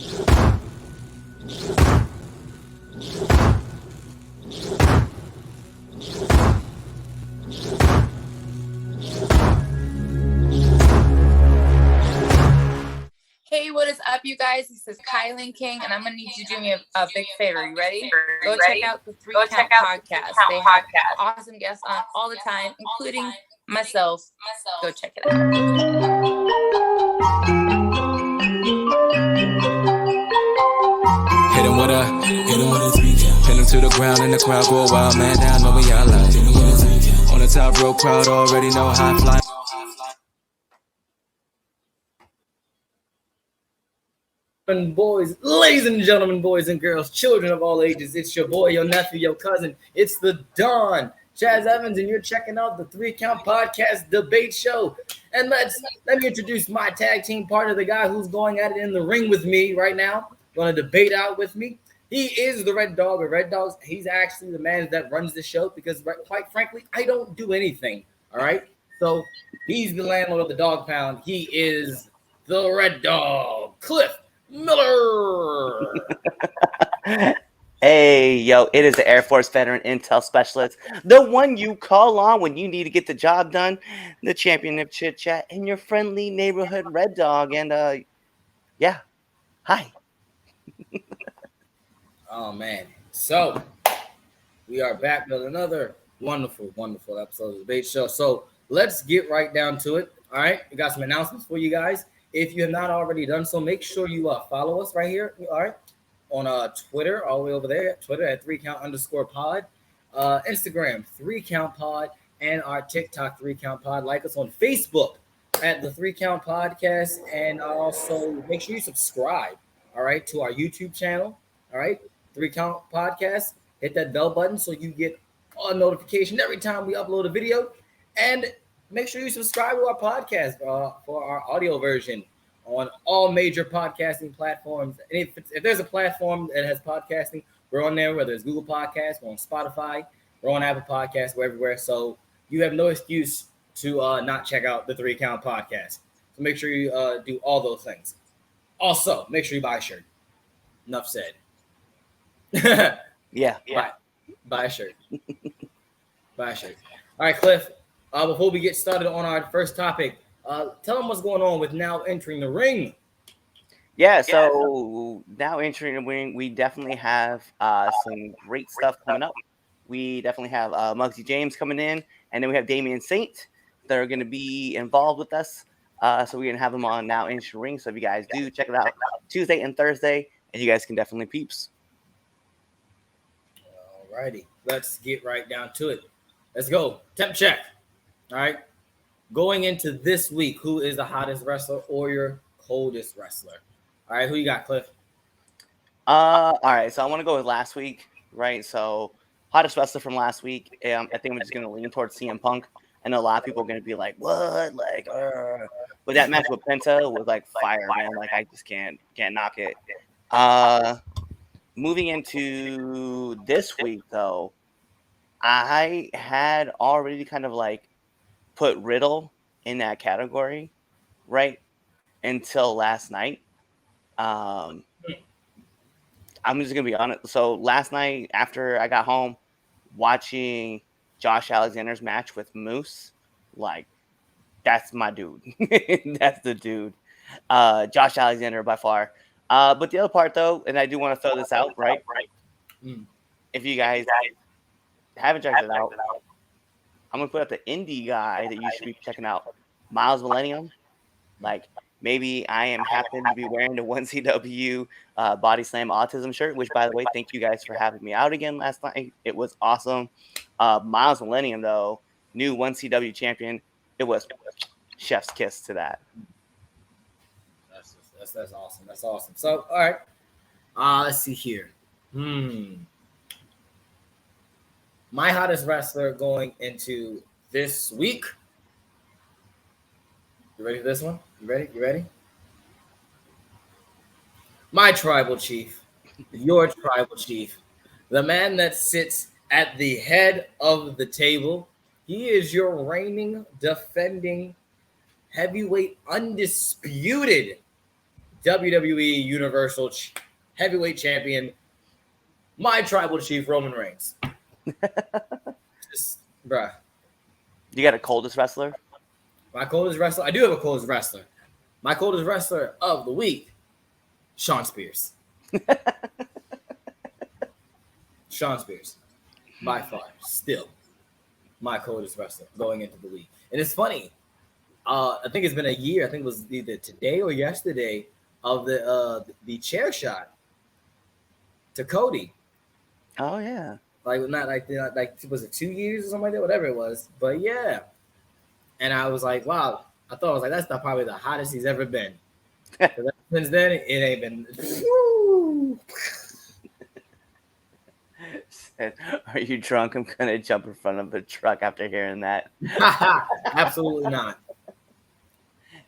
Hey, what is up, you guys? This is Kylan King, and I'm going to need you to do me a big favor. You ready? Go check out the Three Count Podcast. They have awesome guests on all the time, including myself. Go check it out. Hit him with a 3 count. Pin him to the ground and the crowd go wild, man down, know we all like. Hit him with a 3 count. On the top row, crowd already know high fly. Boys, ladies and gentlemen, boys and girls, children of all ages, it's your boy, your nephew, your cousin. It's the Don, Chaz Evans, and you're checking out the 3 Count Podcast debate show. And let me introduce my tag team partner, the guy who's going at it in the ring with me right now, going to debate out with me. He is the Red Dog of Red Dogs. He's actually the man that runs the show because, quite frankly, I don't do anything. All right, so he's the landlord of the Dog Pound. He is the Red Dog, Cliff Miller. Hey, yo, it is the Air Force veteran intel specialist, the one you call on when you need to get the job done, the champion of chit chat, and your friendly neighborhood Red Dog. And yeah, hi. Oh man, so we are back with another wonderful episode of the debate show. So let's get right down to it. All right, we got some announcements for you guys. If you have not already done so, make sure you follow us right here. All right, on Twitter, all the way over there. Twitter at 3count_pod, Instagram 3countpod, and our TikTok 3countpod. Like us on Facebook at the 3 Count Podcast, and also make sure you subscribe. All right, to our YouTube channel. All right, 3 Count Podcast. Hit that bell button so you get a notification every time we upload a video, and make sure you subscribe to our podcast for our audio version on all major podcasting platforms. And if there's a platform that has podcasting, we're on there, whether it's Google Podcasts, we're on Spotify, we're on Apple Podcasts, we're everywhere. So you have no excuse to not check out the 3 Count Podcast. So make sure you do all those things. Also, make sure you buy a shirt. Enough said. Yeah. Buy a shirt. Buy a shirt. All right, Cliff. Before we get started on our first topic, tell them what's going on with Now Entering the Ring. Yeah, so now entering the ring, we definitely have some great stuff coming up. We definitely have Muggsy James coming in, and then we have Damian Saint that are going to be involved with us. So we're going to have them on Now Entering the Ring. So if you guys do, check it out Tuesday and Thursday, and you guys can definitely peeps. All righty, let's get right down to it. Let's go. Temp check. All right. Going into this week, who is the hottest wrestler or your coldest wrestler? All right, who you got, Cliff? All right, so I want to go with last week, right? So hottest wrestler from last week. I think I'm just going to lean towards CM Punk. I know a lot of people are going to be like, what? Like, but that match with Penta was like fire, man. Like, I just can't knock it. Moving into this week, though, I had already kind of like put Riddle in that category, right? Until last night. I'm just gonna be honest. So last night after I got home, watching Josh Alexander's match with Moose, like that's my dude. That's the dude. Josh Alexander by far. But the other part though, and I do want to throw this out, right? If you guys haven't checked it out, I'm gonna put up the indie guy that you should be checking out, Miles Millennium. Like maybe I am happen to be wearing the 1CW Body Slam Autism shirt, which by the way, thank you guys for having me out again last night. It was awesome. Miles Millennium though, new 1CW champion. It was chef's kiss to that. That's awesome. That's awesome. So all right, let's see here. My hottest wrestler going into this week. You ready for this one? You ready? My tribal chief, your tribal chief, the man that sits at the head of the table. He is your reigning, defending, heavyweight, undisputed WWE Universal Heavyweight Champion, my tribal chief, Roman Reigns. Just, bruh. You got a coldest wrestler? My coldest wrestler? I do have a coldest wrestler. My coldest wrestler of the week, Sean Spears. Sean Spears, by far, still my coldest wrestler going into the week. And it's funny. I think it's been a year. I think it was either today or yesterday of the chair shot to Cody. Oh yeah. Like not like was it 2 years or something like that? Whatever it was. But yeah. And I was like, wow. I thought I was like, that's not probably the hottest he's ever been. Since then, it ain't been. Woo. Are you drunk? I'm gonna jump in front of a truck after hearing that. Absolutely not.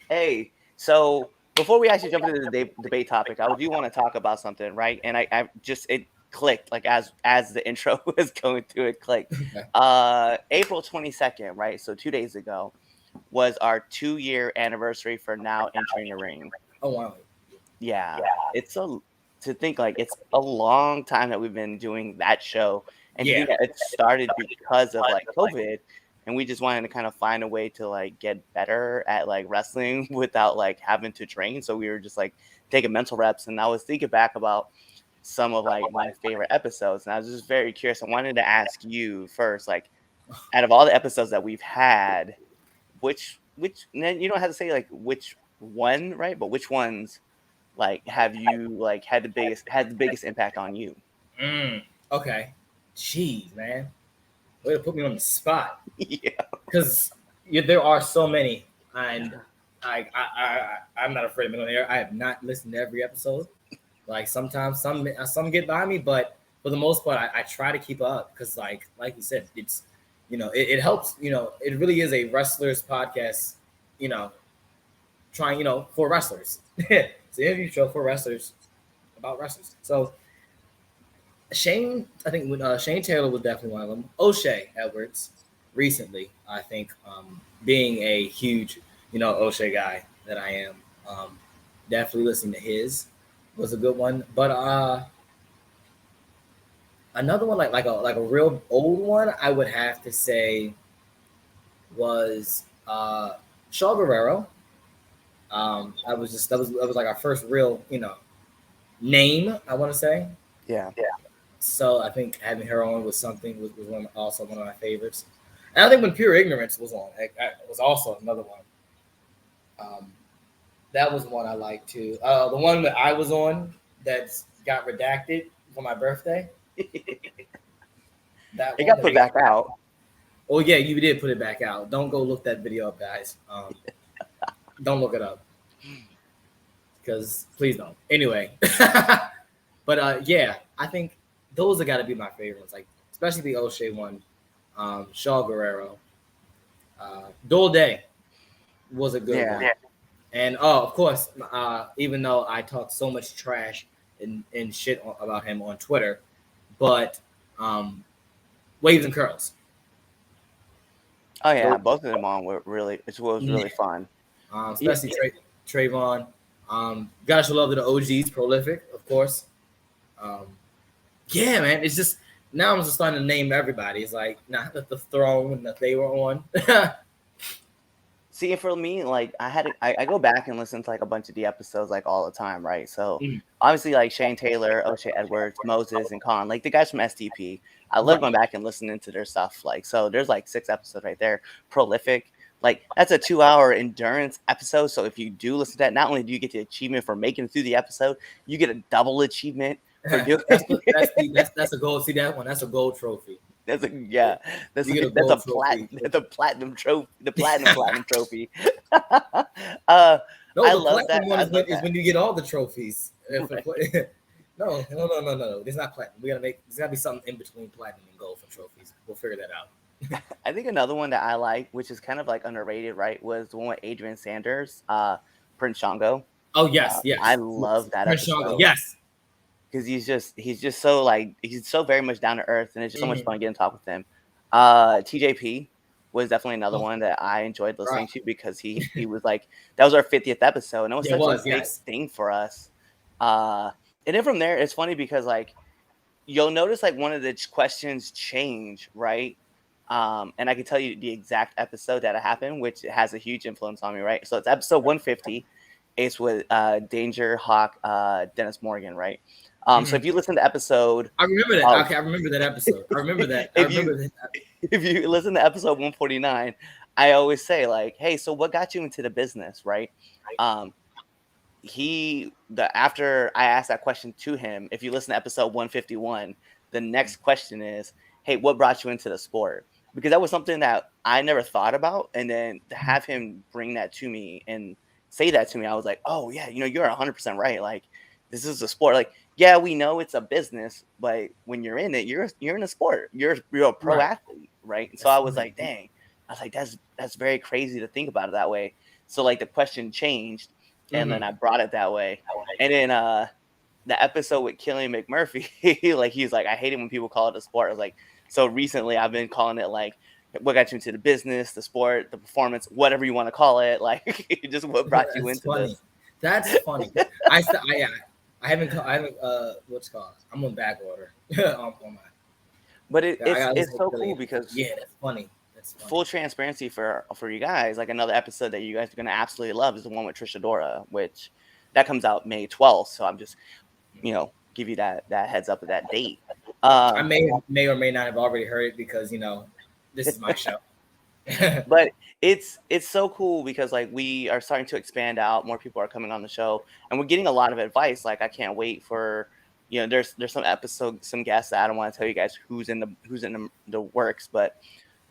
Hey, so before we actually jump into the debate topic, I do want to talk about something, right? And I just it clicked like as the intro was going through, it clicked. Okay. April 22nd, right? So 2 days ago was our 2-year anniversary for Now Entering the Ring. Oh wow. Yeah. It's to think like it's a long time that we've been doing that show, and to think that it started because of like COVID, and we just wanted to kind of find a way to like get better at like wrestling without like having to train. So we were just like taking mental reps, and I was thinking back about some of like my favorite episodes, and I was just very curious. I wanted to ask you first, like out of all the episodes that we've had, which and you don't have to say like which one, right? But which ones like have you like had the biggest impact on you? Okay. Jeez, man. Way to put me on the spot. Yeah. Because there are so many, and I'm not afraid of being on air. I have not listened to every episode. Like sometimes some get by me, but for the most part, I try to keep up because like you said, it's it helps. It really is a wrestlers podcast. Trying for wrestlers. It's an interview show for wrestlers about wrestlers. So Shane, I think Shane Taylor was definitely one of them. O'Shea Edwards recently, I think, being a huge, O'Shea guy that I am, definitely listening to his was a good one. But another one like a real old one, I would have to say was Shaw Guerrero. That was like our first real, name, I want to say. Yeah. So I think having her on was also one of my favorites. And I think when Pure Ignorance was on, it was also another one. That was one I liked too. The one that I was on that got redacted for my birthday. It got put back out. Oh yeah, you did put it back out. Don't go look that video up, guys. Don't look it up. Because please don't. Anyway. But yeah, I think those have got to be my favorites. Like especially the O'Shea one. Shaw Guerrero. Dole Day was a good one. And of course, even though I talk so much trash and shit about him on Twitter, but Waves and Curls. Oh yeah, both of them on were really really fun. Especially Trayvon. Gotta show love to the OGs, Prolific, of course. Yeah, man, it's just now I'm just starting to name everybody. It's like not that the throne that they were on. See, and for me, like I go back and listen to like a bunch of the episodes like all the time, right? So obviously like Shane Taylor, O'Shea Edwards, Moses, and Khan, like the guys from STP. I love going back and listening to their stuff. Like so, there's like 6 episodes right there. Prolific, like that's a 2-hour endurance episode. So if you do listen to that, not only do you get the achievement for making it through the episode, you get a double achievement for doing. That's a gold. See that one? That's a gold trophy. That's a platinum trophy. The platinum trophy. I love that. One is when you get all the trophies. No. It's not platinum. There's gotta be something in between platinum and gold for trophies. We'll figure that out. I think another one that I like, which is kind of like underrated, right, was the one with Adrian Sanders, Prince Shango. Oh yes, yes. I love that Prince episode. Shango, yes. Because he's just so like he's so very much down to earth, and it's just so much fun getting to talk with him. TJP, was definitely another one that I enjoyed listening to because he was like, that was our 50th episode, and it was such a big thing for us. And then from there, it's funny because like you'll notice like one of the questions change, right? And I can tell you the exact episode that it happened, which has a huge influence on me, right? So it's episode 150. It's with Danger Hawk, Dennis Morgan, right? So if you listen to episode, I remember that. Okay, I remember that episode. I remember that. If you listen to episode 149, I always say like, "Hey, so what got you into the business?" Right? After I asked that question to him, if you listen to episode 151, the next question is, "Hey, what brought you into the sport?" Because that was something that I never thought about, and then to have him bring that to me and say that to me, I was like, "Oh yeah, you're 100% right. Like, this is a sport. Like, yeah, we know it's a business, but when you're in it, you're in a sport. You're a pro athlete, right?" And so I was like, "Dang," I was like, "That's very crazy to think about it that way." So like the question changed, and then I brought it that way, and then the episode with Killian McMurphy, like he's like, "I hate it when people call it a sport." I was like, so recently I've been calling it like, what got you into the business, the sport, the performance, whatever you want to call it, like just what brought you into this. That's funny. I haven't what's called, I'm on back order on my, but it's so cool because that's funny. Full transparency for you guys, like another episode that you guys are gonna absolutely love is the one with Trisha Dora, which that comes out May 12th. So I'm just give you that heads up of that date. I may or may not have already heard it because this is my show. But it's so cool because like we are starting to expand out, more people are coming on the show, and we're getting a lot of advice. Like I can't wait for there's some guests that I don't want to tell you guys who's in the works, but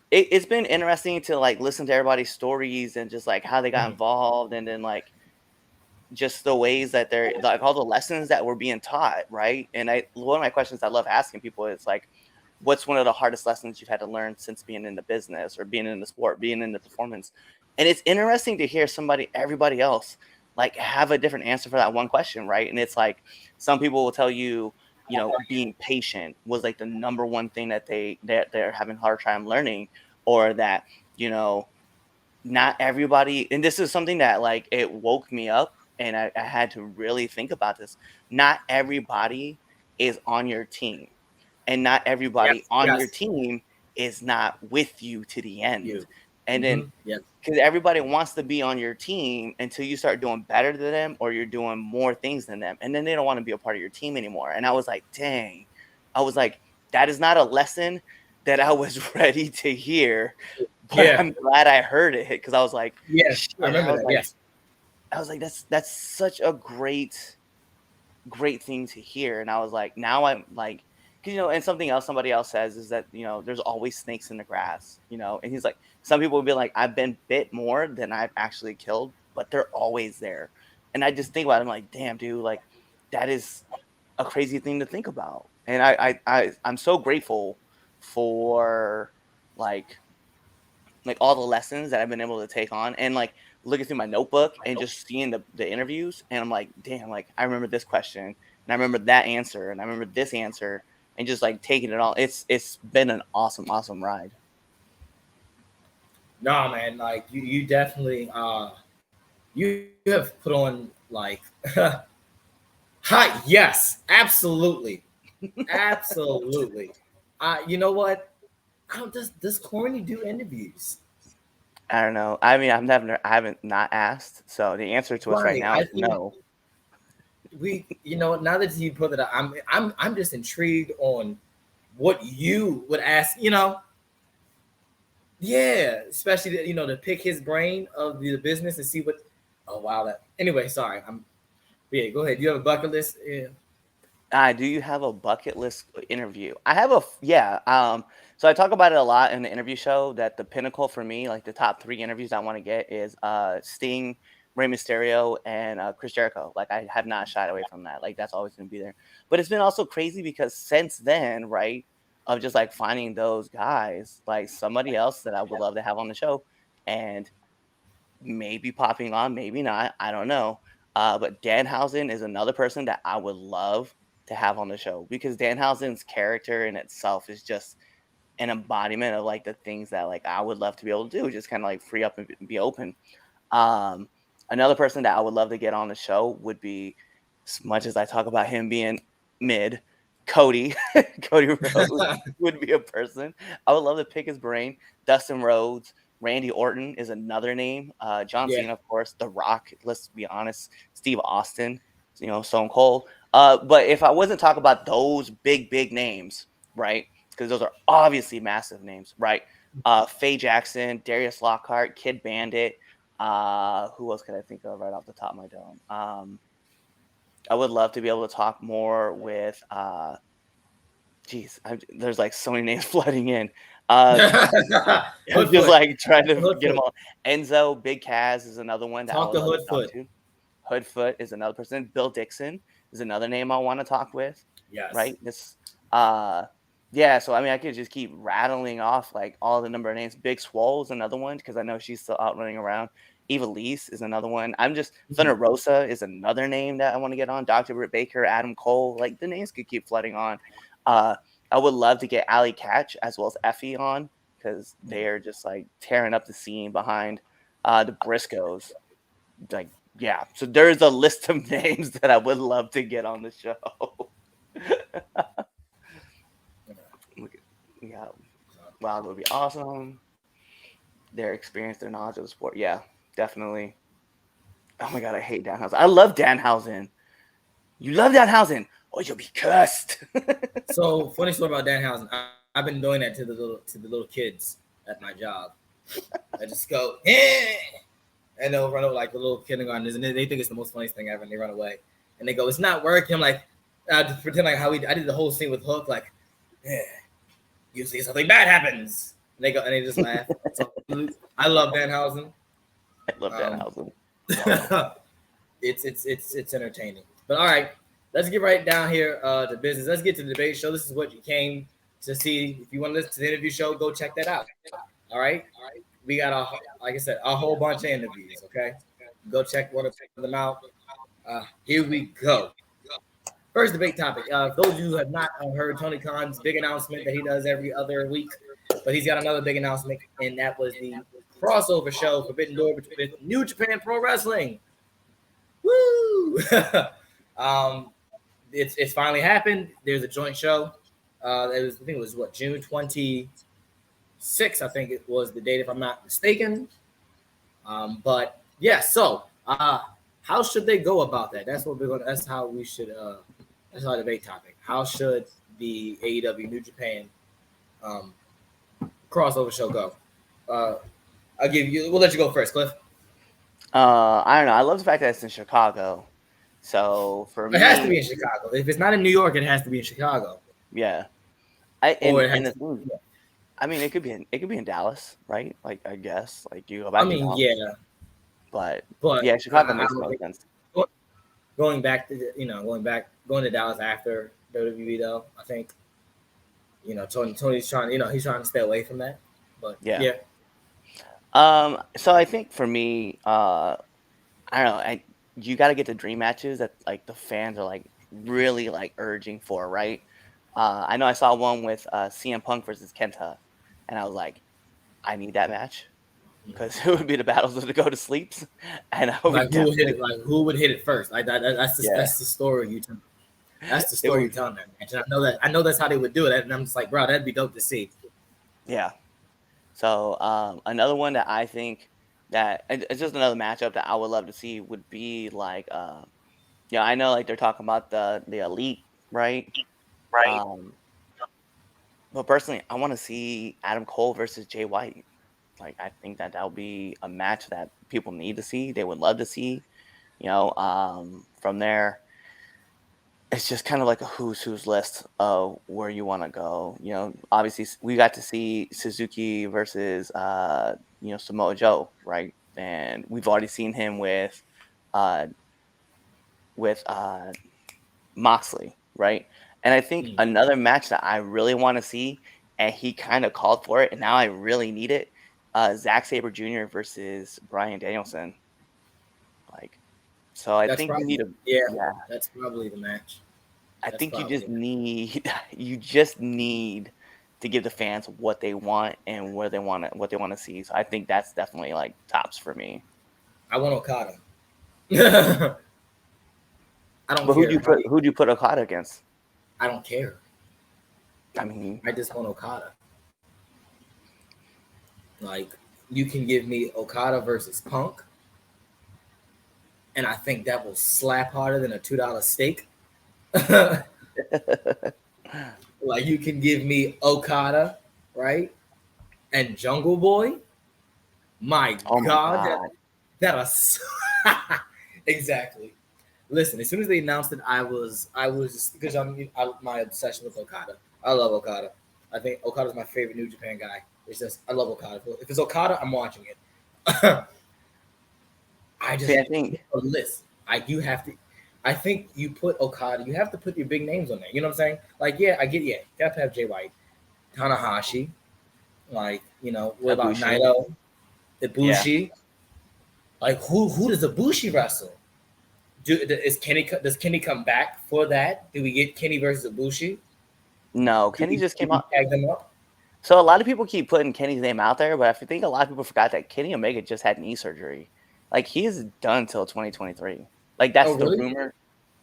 it's been interesting to like listen to everybody's stories and just like how they got involved, and then like just the ways that they're like all the lessons that were being taught, right? And one of my questions I love asking people is like, what's one of the hardest lessons you've had to learn since being in the business or being in the sport, being in the performance? And it's interesting to hear everybody else like have a different answer for that one question, right? And it's like some people will tell you, being patient was like the number one thing that they're having a hard time learning, or that not everybody, and this is something that like it woke me up, and I had to really think about this. Not everybody is on your team, and not everybody on your team is not with you to the end. And then because everybody wants to be on your team until you start doing better than them or you're doing more things than them, and then they don't want to be a part of your team anymore. And I was like, dang, that is not a lesson that I was ready to hear, but I'm glad I heard it, because I was like, I remember that. I was like, that's such a great thing to hear. And I was like, now I'm like, because and something else somebody else says is that there's always snakes in the grass, and he's like, some people will be like, I've been bit more than I've actually killed, but they're always there. And I just think about it, I'm like, damn, dude, like that is a crazy thing to think about. And I'm so grateful for like all the lessons that I've been able to take on, and like looking through my notebook and just seeing the interviews, and I'm like, damn, like I remember this question, and I remember that answer, and I remember this answer, and just like taking it all. It's been an awesome ride. No, man, like you definitely you have put on like hi, yes, absolutely. Absolutely. You know what? Does Corny do interviews? I don't know. I mean, I haven't not asked. So the answer to us right now is no. Now that you put it up, I'm just intrigued on what you would ask. Especially to pick his brain of the business and see what. Oh wow, that. Anyway, sorry. Go ahead. Do you have a bucket list? Yeah. Do you have a bucket list interview? I have so I talk about it a lot in the interview show, that the pinnacle for me, like the top 3 interviews I want to get is Sting, Rey Mysterio, and Chris Jericho. Like I have not shied away from that. Like that's always going to be there. But it's been also crazy because since then, right, of just like finding those guys, like somebody else that I would love to have on the show, and maybe popping on, maybe not, I don't know. But Danhausen is another person that I would love to have on the show, because Danhausen's character in itself is just an embodiment of like the things that like I would love to be able to do, just kind of like free up and be open. Another person that I would love to get on the show would be, as much as I talk about him being mid, Cody. Cody Rhodes would be a person. I would love to pick his brain. Dustin Rhodes, Randy Orton is another name. John Yeah. Cena, of course. The Rock, let's be honest. Steve Austin, Stone Cold. But if I wasn't talking about those big names, right? Because those are obviously massive names, right? Faye Jackson, Darius Lockhart, Kid Bandit. Who else could I think of right off the top of my dome? I would love to be able to talk more with there's like so many names flooding in. Just like trying to get them all. Enzo, Big Kaz is another one that I would love to talk to. Hoodfoot is another person. Bill Dixon is another name I want to talk with. Yes. Right? This so I mean I could just keep rattling off like all the number of names. Big Swole is another one because I know she's still out running around. Eva Lise is another one. Thunder Rosa is another name that I want to get on. Dr. Britt Baker, Adam Cole, like the names could keep flooding on. I would love to get Allie Katch as well as Effie on because they're just like tearing up the scene behind the Briscoes. Like, yeah. So there's a list of names that I would love to get on the show. Yeah. Wow, it would be awesome. Their experience, their knowledge of the sport. Yeah, definitely. Oh my God, I hate Danhausen. I love Danhausen. You love Danhausen, or you'll be cursed. So funny story about Danhausen. I've been doing that to the little kids at my job. I just go, and they'll run over like the little kindergartners, and they think it's the most funniest thing ever, and they run away. And they go, "It's not working." I'm like, I just pretend like I did the whole scene with Hook, like, usually something bad happens. And they go, and they just laugh. So, I love Danhausen. I love Danhausen. It's entertaining. But all right, let's get right down here to business. Let's get to the debate show. This is what you came to see. If you want to listen to the interview show, go check that out. All right. We got like I said, a whole bunch of interviews. Okay, go check one of them out. Here we go. First debate topic. For those of you who have not heard Tony Khan's big announcement that he does every other week, but he's got another big announcement, and that was the crossover show Forbidden Door between New Japan Pro Wrestling. Woo! It's finally happened. There's a joint show. I think it was June 26th. I think it was the date, if I'm not mistaken. But yeah. So, how should they go about that? That's what we're going. That's how we should. That's our debate topic. How should the AEW New Japan crossover show go? We'll let you go first, Cliff. I don't know. I love the fact that it's in Chicago. So for me, it has to be in Chicago. If it's not in New York, it has to be in Chicago. Yeah. I mean, it could be in Dallas, right? Like, I guess, like you go back. Yeah. But yeah, Chicago makes no sense. Going to Dallas after WWE though, I think. Tony's trying. He's trying to stay away from that. But yeah. So I think for me, I don't know. You got to get the dream matches that like the fans are like really like urging for, right? I know I saw one with CM Punk versus Kenta, and I was like, I need that match because it would be the battles of the go to sleeps, and I would who would hit it? Like who would hit it first? Like that's the story you tell. That's the story you're telling that match. And I know that's how they would do it, and I'm just like, bro, that'd be dope to see. Yeah. So another one that I think that it's just another matchup that I would love to see would be like, I know like they're talking about the Elite, right? Right. But personally, I want to see Adam Cole versus Jay White. Like, I think that would be a match that people need to see. They would love to see. From there, it's just kind of like a who's list of where you want to go. Obviously we got to see Suzuki versus Samoa Joe, right? And we've already seen him with Moxley, right? And I think another match that I really want to see, and he kind of called for it, and now I really need it, Zack Sabre Jr. versus Bryan Danielson. Like, so I think you need that's probably the match. I think you just need to give the fans what they want and what they want to see. So I think that's definitely like tops for me. I want Okada. I don't But care. Who do you put Okada against? I don't care. I mean, I just want Okada. Like, you can give me Okada versus Punk, and I think that will slap harder than a $2 steak. Like, you can give me Okada, right? And Jungle Boy. My God. That exactly. Listen, as soon as they announced it, I was just because my obsession with Okada. I love Okada. I think Okada's my favorite New Japan guy. It's just I love Okada. If it's Okada, I'm watching it. I think a list. You have to. I think you put Okada. You have to put your big names on there. You know what I'm saying? Like, yeah, I get. Yeah, you have to have Jay White, Tanahashi. Like, what about Naito, Ibushi? Yeah. Like, who does Ibushi wrestle? Does Kenny come back for that? Do we get Kenny versus Ibushi? No, Kenny just came out. Tag them up. So a lot of people keep putting Kenny's name out there, but I think a lot of people forgot that Kenny Omega just had knee surgery. Like, he's done till 2023. Like, that's the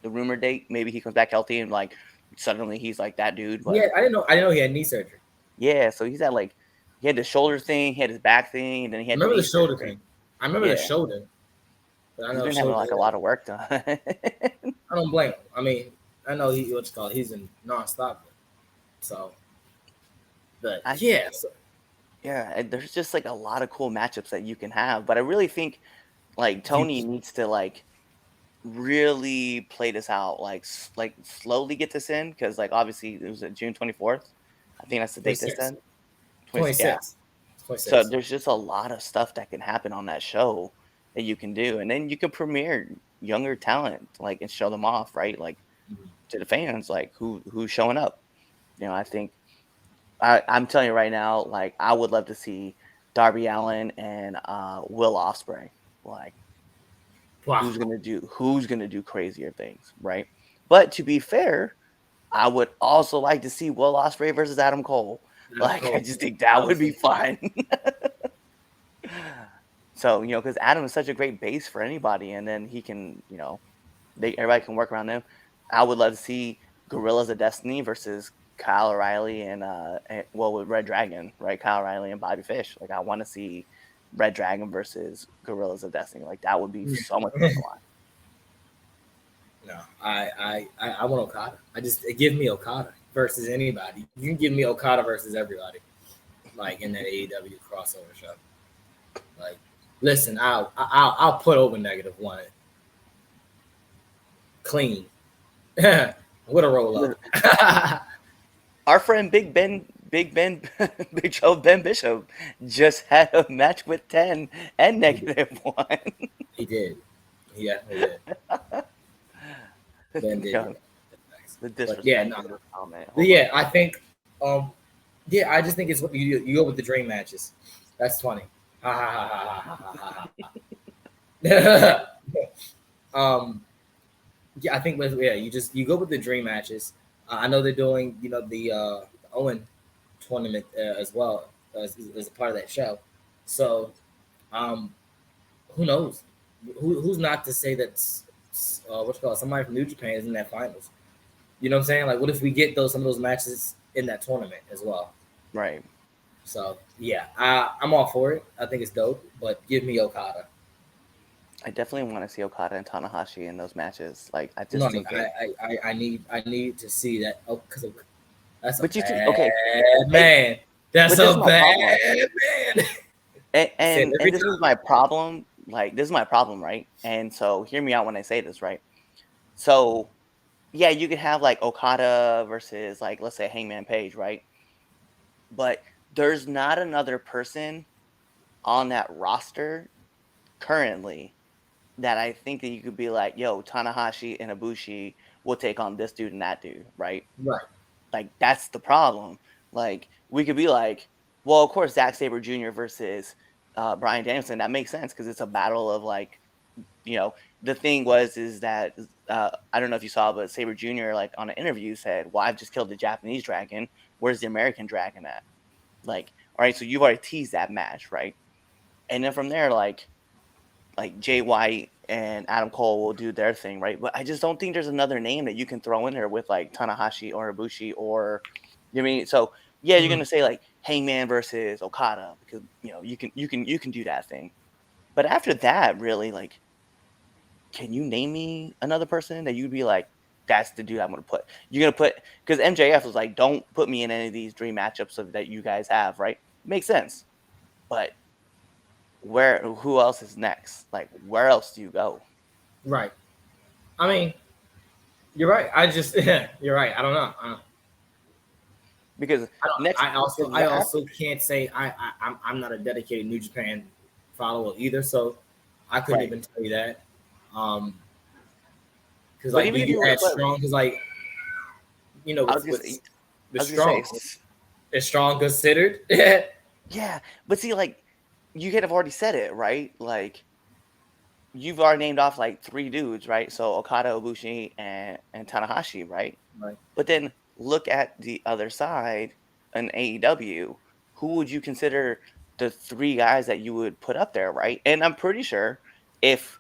rumor date. Maybe he comes back healthy and like suddenly he's like that dude. But yeah, I didn't know he had knee surgery. Yeah, so he's at like he had the shoulder thing, he had his back thing, and then he had the shoulder thing. I remember the shoulder. But I know he's been having like a lot of work done. I don't blame him. I mean, I know he's in nonstop. So, but there's just like a lot of cool matchups that you can have. But I really think like Tony needs to like really play this out, like slowly get this in, because like obviously it was June 24th. I think that's the date this then. 26. So there's just a lot of stuff that can happen on that show that you can do, and then you can premiere younger talent, like, and show them off, right? Like to the fans, like who's showing up. I think I'm telling you right now, like I would love to see Darby Allin and Will Ospreay. Like, wow. Who's gonna do crazier things, right? But to be fair, I would also like to see Will Ospreay versus Adam Cole. I just think that would be fun. So, because Adam is such a great base for anybody, and then he can, everybody can work around them. I would love to see Gorillas of Destiny versus Kyle O'Reilly and with Red Dragon, right? Kyle O'Reilly and Bobby Fish. Like, I want to see Red Dragon versus Gorillas of Destiny. Like, that would be so much fun. No, I want Okada. Give me Okada versus anybody. You can give me Okada versus everybody, like in that AEW crossover show. Like, listen, I'll put over -1. Clean. What a roll up. Our friend Big Joe Ben Bishop just had a match with 10 and -1. He did. Yeah, he did. Ben did. I think I just think it's what you go with the dream matches. That's funny. Ha ha ha ha ha ha ha. I think you go with the dream matches. I know they're doing the Owen tournament as well as a part of that show. So who knows? Who's not to say that somebody from New Japan is in that finals? You know what I'm saying? Like, what if we get some of those matches in that tournament as well? Right. So yeah, I'm all for it. I think it's dope, but give me Okada. I definitely want to see Okada and Tanahashi in those matches. Like, I just think I need to see that. Oh, because that's man. That's a bad man. And this is my problem. Like, this is my problem, right? And so hear me out when I say this, right? So yeah, you could have like Okada versus, like, let's say Hangman Page, right? But there's not another person on that roster currently that I think that you could be like, yo, Tanahashi and Ibushi will take on this dude and that dude, right? Right. Like, that's the problem. Like, we could be like, well, of course, Zack Sabre Jr. versus Bryan Danielson. That makes sense because it's a battle of, like, the thing is that I don't know if you saw, but Sabre Jr. like on an interview said, well, I've just killed the Japanese dragon. where's the American Dragon at? Like, all right, so you've already teased that match, right? And then from there, like Jay White and Adam Cole will do their thing, right? But I just don't think there's another name that you can throw in there with like Tanahashi or Ibushi or, you know what I mean? So yeah, you're gonna say like Hangman versus Okada because you can do that thing. But after that, really, like, can you name me another person that you'd be like, that's the dude I'm gonna put? You're gonna put because MJF was like, don't put me in any of these dream matchups that you guys have, right? Makes sense, but who else is next? Like, where else do you go? Right. I mean, you're right. You're right. I don't know. Because I also can't say I'm not a dedicated New Japan follower either, so I couldn't even tell you that. Because like you add strong, because like with strong, is strong considered? Yeah, but see, like you could have already said it, right? Like you've already named off like 3 dudes, right? So Okada, Ibushi, and Tanahashi, right? Right. But then look at the other side in AEW. Who would you consider the 3 guys that you would put up there, right? And I'm pretty sure if,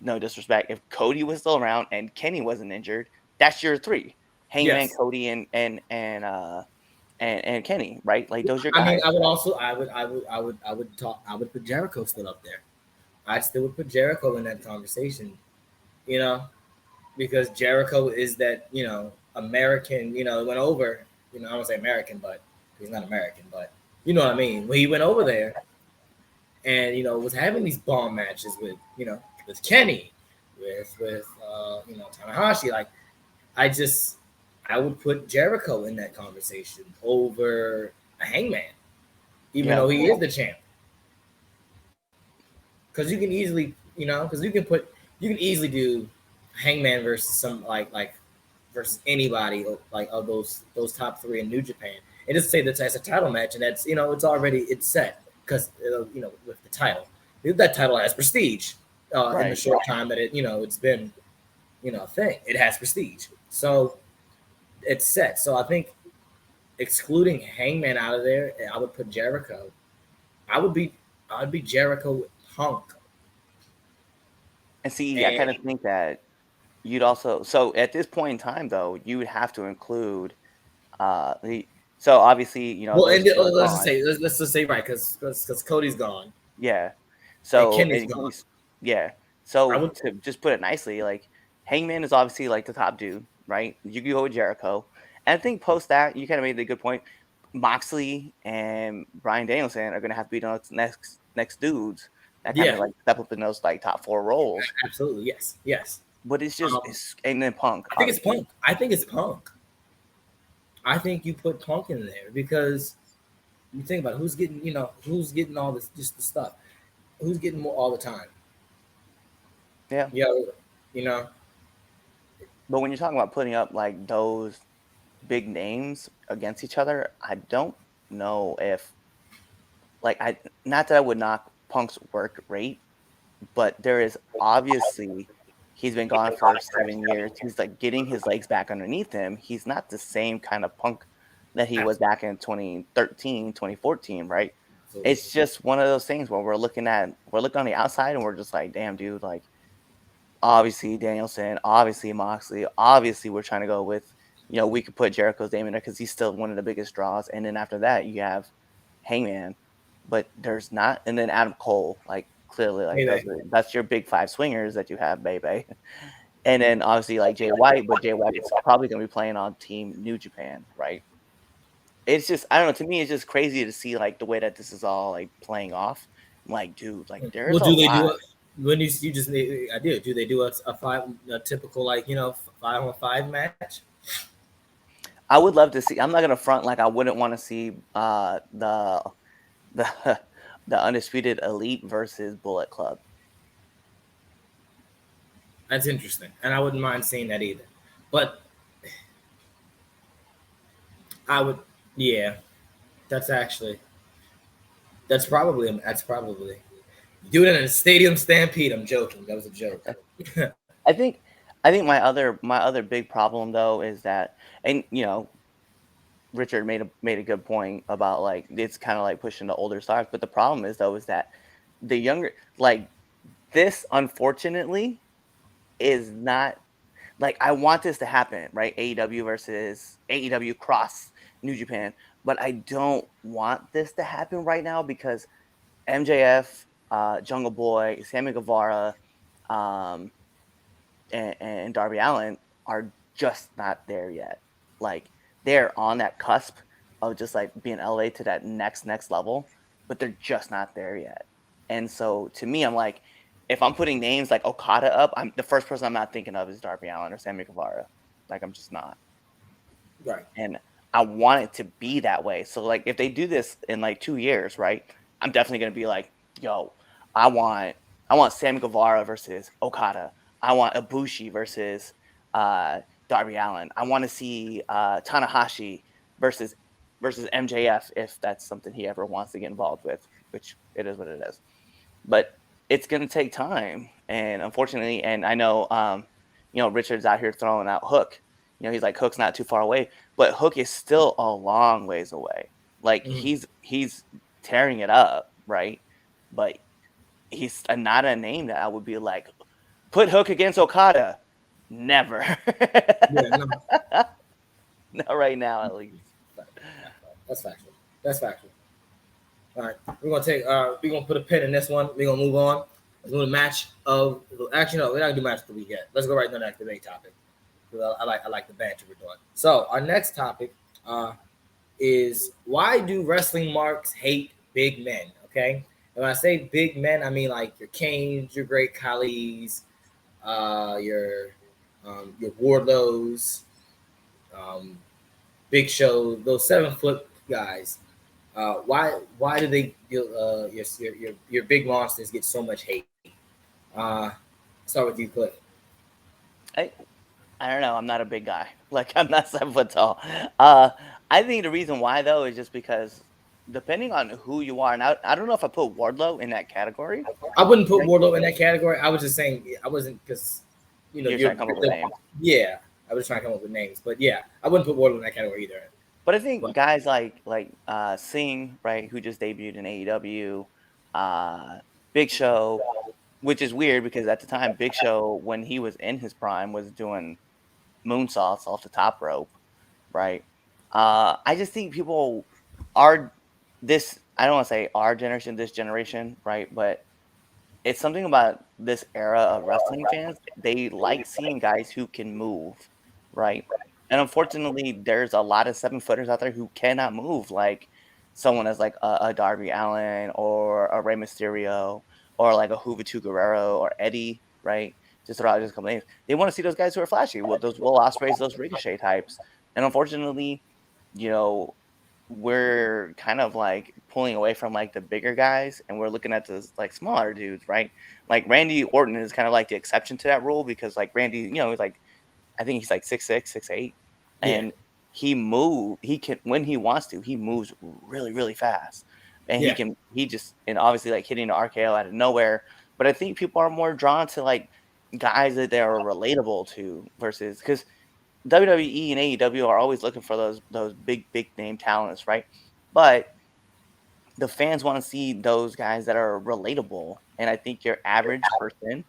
no disrespect, if Cody was still around and Kenny wasn't injured, that's your 3: Hangman, Cody, and Kenny, right? Like those are your guys. I mean, I would put Jericho still up there. I still would put Jericho in that conversation, because Jericho is that, American, went over, I don't say American, but he's not American, but you know what I mean? When he went over there and, was having these bomb matches with Kenny, with Tanahashi, like, I would put Jericho in that conversation over a Hangman, even though he is the champ. Because you can easily, you can easily do Hangman versus some versus anybody like of those top 3 in New Japan, and just say that's a title match, and that's it's set because with the title, that title has prestige in the short time that it's been a thing. It has prestige, so it's set. So I think excluding Hangman out of there, I would put Jericho. I would be Jericho. Punk. And see, I kind of think that you'd also, so at this point in time though, you would have to include so obviously well, and let's just say right, because Cody's gone. Yeah. So Kenny's gone. Yeah. So to just put it nicely, like Hangman is obviously like the top dude, right? You can go with Jericho. And I think post that, you kind of made a good point. Moxley and Bryan Danielson are gonna have to be the next dudes that kind of like step up in those like top 4 roles. Absolutely, yes. But it's just and then Punk. I think it's Punk. I think you put Punk in there because you think about who's getting all this just the stuff, who's getting more all the time. Yeah. Yeah. But when you're talking about putting up like those big names against each other, I don't know if not that I would knock Punk's work rate, but there is obviously he's been gone for 7 years. He's like getting his legs back underneath him. He's not the same kind of Punk that he was back in 2013, 2014, right? Absolutely. It's just one of those things where we're looking on the outside and we're just like, damn, dude, like obviously Danielson, obviously Moxley, obviously we're trying to go with, we could put Jericho's name in there because he's still one of the biggest draws. And then after that, you have Hangman. But there's not, and then Adam Cole, like clearly, like that's your big 5 swingers that you have, baby. And then obviously like Jay White, but Jay White is probably gonna be playing on Team New Japan, right? It's just, I don't know. To me, it's just crazy to see like the way that this is all like playing off. Like, dude, like there's do they do a typical 5-on-5 match? I would love to see. I'm not gonna front like I wouldn't want to see the Undisputed Elite versus Bullet Club. That's interesting, and I wouldn't mind seeing that either. But I would, that's probably do it in a stadium stampede. I'm joking. That was a joke. I think my other big problem though is that, and Richard made a good point about like it's kind of like pushing the older stars, but the problem is though is that the younger like this unfortunately is not like I want this to happen, right? AEW versus AEW cross New Japan, but I don't want this to happen right now because MJF, Jungle Boy, Sammy Guevara, um, and Darby Allin are just not there yet. Like they're on that cusp of just like being LA to that next level, but they're just not there yet. And so to me, I'm like, if I'm putting names like Okada up, I'm the first person I'm not thinking of is Darby Allin or Sammy Guevara. Like I'm just not. Right. And I want it to be that way. So like if they do this in like 2 years, right? I'm definitely gonna be like, yo, I want Sammy Guevara versus Okada. I want Ibushi versus Darby Allin. I want to see Tanahashi versus MJF if that's something he ever wants to get involved with, which it is what it is. But it's gonna take time, and unfortunately, and I know Richard's out here throwing out Hook. He's like Hook's not too far away, but Hook is still a long ways away. Like he's tearing it up, right? But he's not a name that I would be like, put Hook against Okada. Never. Yeah, no. Not right now, at least. That's factual. All right, we're gonna put a pin in this one. We're gonna move on. Let's do the match of. Actually, no, we're not gonna do match of the week yet. Let's go right into the next debate topic. I like the banter we're doing. So our next topic is why do wrestling marks hate big men? Okay, and when I say big men, I mean like your Kanes, your Great Khali's, your Wardlows, Big Show, those 7-foot guys. Why do they your big monsters get so much hate? Start with you, Cliff. I don't know. I'm not a big guy. Like I'm not 7 foot tall. I think the reason why though is just because depending on who you are, and I don't know if I put Wardlow in that category. I wouldn't put Wardlow in that category. I was just saying I wasn't because you're trying to come up with names. Yeah, I was trying to come up with names, but yeah, I wouldn't put Wardlow in that category either. But I think guys like Singh, right, who just debuted in AEW, Big Show, which is weird because at the time Big Show, when he was in his prime, was doing moonsaults off the top rope, right? I just think people are this. I don't want to say our generation, this generation, right? But it's something about this era of wrestling fans. They like seeing guys who can move, right? And unfortunately, there's a lot of 7-footers out there who cannot move, like someone as like a Darby Allin or a Rey Mysterio or like a Juventud Guerrero or Eddie, right? Just throw out just a couple names. They want to see those guys who are flashy, with those Will Ospreys, those Ricochet types. And unfortunately, we're kind of like pulling away from like the bigger guys, and we're looking at those like smaller dudes, right? Like Randy Orton is kind of like the exception to that rule because like Randy, he's like, I think he's like 6'6", 6'8", and he can when he wants to, he moves really, really fast, and and obviously like hitting the RKO out of nowhere. But I think people are more drawn to like guys that they are relatable to versus because WWE and AEW are always looking for those big name talents, right? But the fans want to see those guys that are relatable, and I think your average person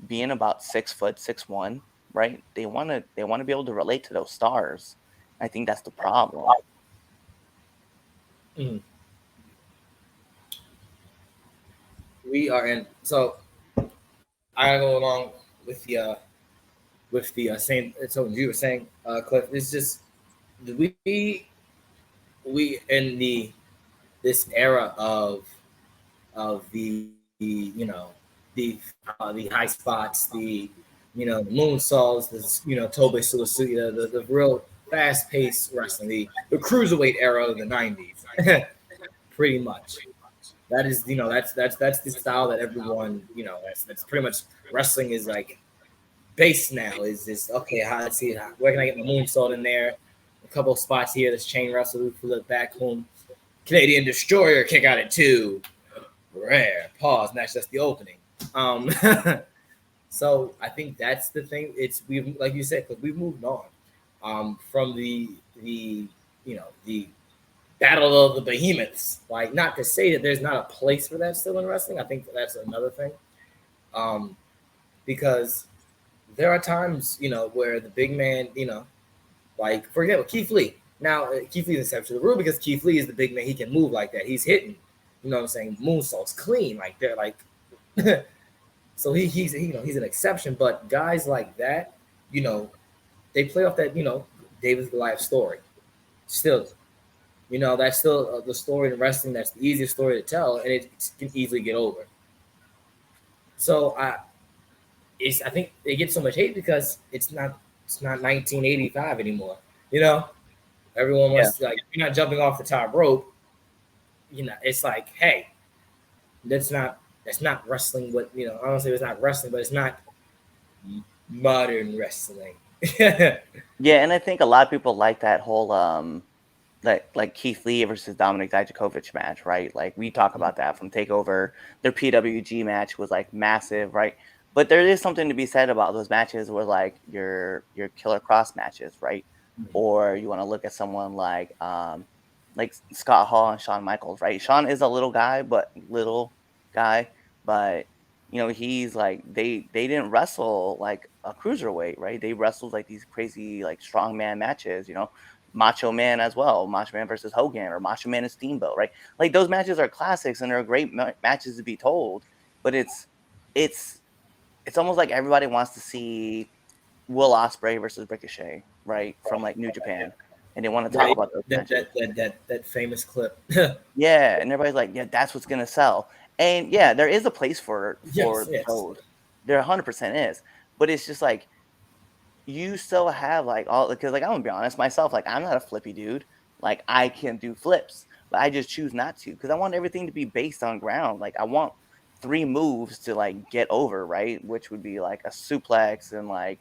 being about 6 foot, 6'1", right? They want to be able to relate to those stars. I think that's the problem. We are in. So I go along with the same. So you were saying, Cliff, it's just we in this era of the high spots, the moonsaults, the Tobe Suicida, the real fast-paced wrestling, the cruiserweight era of the 90s, pretty much. That is, that's the style that everyone, that's pretty much wrestling is like base now. Is this okay? Let's see, where can I get my moonsault in there? A couple of spots here. This chain wrestle for the back home. Canadian Destroyer kick out at 2. Rare pause match. That's the opening. So I think that's the thing. We've like you said, because we've moved on from the the battle of the behemoths. Like, not to say that there's not a place for that still in wrestling. I think that's another thing. Because there are times, where the big man, like, for example, Keith Lee. Now, Keith Lee is an exception to the rule because Keith Lee is the big man. He can move like that. He's hitting, you know what I'm saying, moonsaults clean. Like, they're like, so he's an exception. But guys like that, they play off that, David Goliath story. Still, that's still the story in wrestling. That's the easiest story to tell, and it can easily get over. So I think they get so much hate because it's not 1985 anymore. Everyone wants to, like, if you're not jumping off the top rope, it's like, hey, that's not wrestling. What I don't say it's not wrestling, but it's not modern wrestling. Yeah, and I think a lot of people like that whole like Keith Lee versus Dominic Dijakovic match, right? Like, we talk about that from TakeOver. Their PWG match was like massive, right? But there is something to be said about those matches where, like, your Killer Cross matches, right? Or you want to look at someone like Scott Hall and Shawn Michaels, right? Shawn is a little guy, but he's like, they didn't wrestle like a cruiserweight, right? They wrestled like these crazy, like, strongman matches, Macho Man as well, Macho Man versus Hogan, or Macho Man and Steamboat, right? Like, those matches are classics and they're great matches to be told, but it's almost like everybody wants to see Will Ospreay versus Ricochet, right, from like New Japan, and they want to talk about those matches. That famous clip. Yeah, and everybody's like, yeah, that's what's gonna sell. And yeah, there is a place for Yes. code. There 100% is, but it's just like, you still have like all, because, like, I'm gonna be honest myself, like, I'm not a flippy dude. Like, I can do flips, but I just choose not to because I want everything to be based on ground. Like, I want 3 moves to, like, get over, right? Which would be like a suplex, and, like,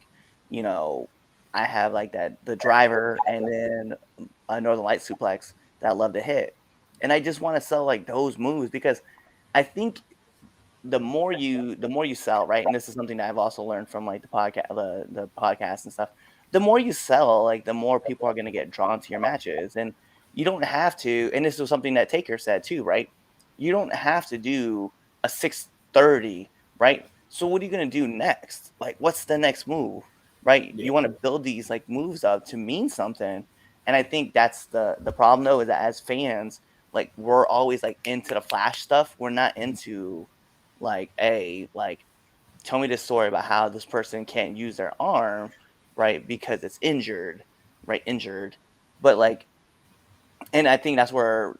I have like the driver, and then a Northern Light suplex that I love to hit. And I just want to sell like those moves because I think the more you sell, right? And this is something that I've also learned from like the podcast and stuff. The more you sell, like, the more people are going to get drawn to your matches. And you don't have to, and this was something that Taker said too, right? You don't have to do a 630, right? So what are you going to do next? Like, what's the next move, right? You want to build these like moves up to mean something. And I think that's the problem, though, is that as fans, like, we're always like into the flash stuff. We're not into like, tell me this story about how this person can't use their arm, right? Because it's injured. But like, and I think that's where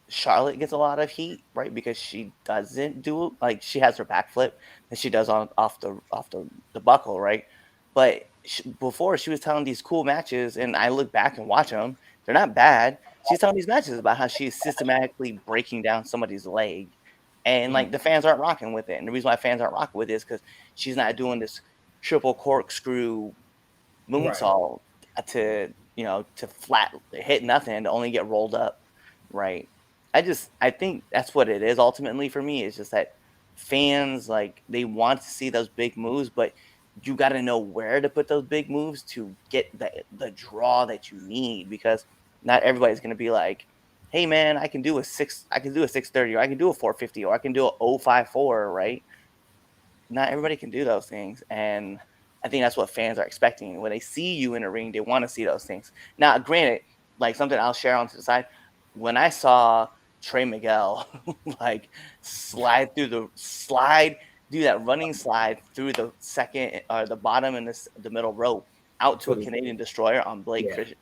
Charlotte gets a lot of heat, right? Because she doesn't do, like, she has her backflip that she does off the buckle, right? But before, she was telling these cool matches, and I look back and watch them. They're not bad. She's telling these matches about how she's systematically breaking down somebody's leg, and like, the fans aren't rocking with it. And the reason why fans aren't rocking with it is because she's not doing this triple corkscrew moonsault to flat hit nothing, to only get rolled up, right? I think that's what it is ultimately for me. It's just that fans, like, they want to see those big moves, but you got to know where to put those big moves to get the draw that you need, because not everybody's going to be like, hey man, I can do a 630, or I can do a 450, or I can do a 054, right? Not everybody can do those things, and I think that's what fans are expecting. When they see you in a ring, they want to see those things. Now, granted, like, something I'll share on to the side, when I saw Trey Miguel like do that running slide through the second or the bottom and the middle rope out to a Canadian Destroyer on Blake Christian,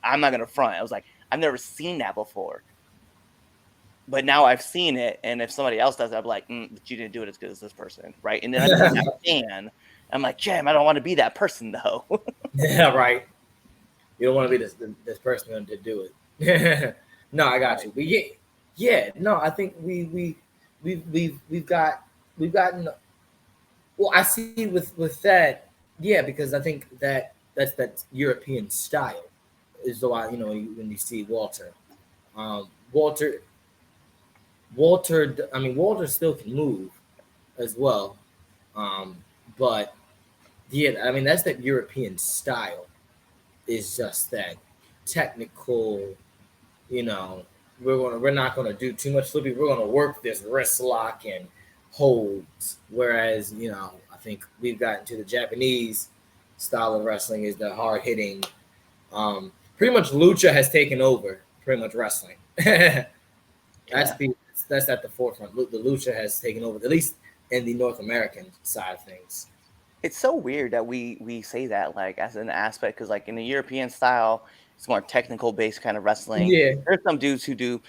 I'm not gonna front. I was like, I've never seen that before. But now I've seen it, and if somebody else does it, I'm like, but you didn't do it as good as this person, right? And then I become that fan. I'm like, Jam, I don't want to be that person, though. Yeah, right. You don't want to be this person to do it. No, I got you. But no, I think we've gotten. Well, I see with that, because I think that's European style is the why, when you see Walter. Walter still can move as well, but that's that European style. Is just that technical, you know, we're not gonna do too much flipping. We're gonna work this wrist lock and holds. Whereas, you know, I think we've gotten to the Japanese style of wrestling is the hard hitting. Pretty much lucha has taken over pretty much wrestling. That's at the forefront. The lucha has taken over, at least in the North American side of things. It's so weird that we say that like as an aspect, because like in the European style, it's more technical based kind of wrestling. Yeah. There's some dudes who do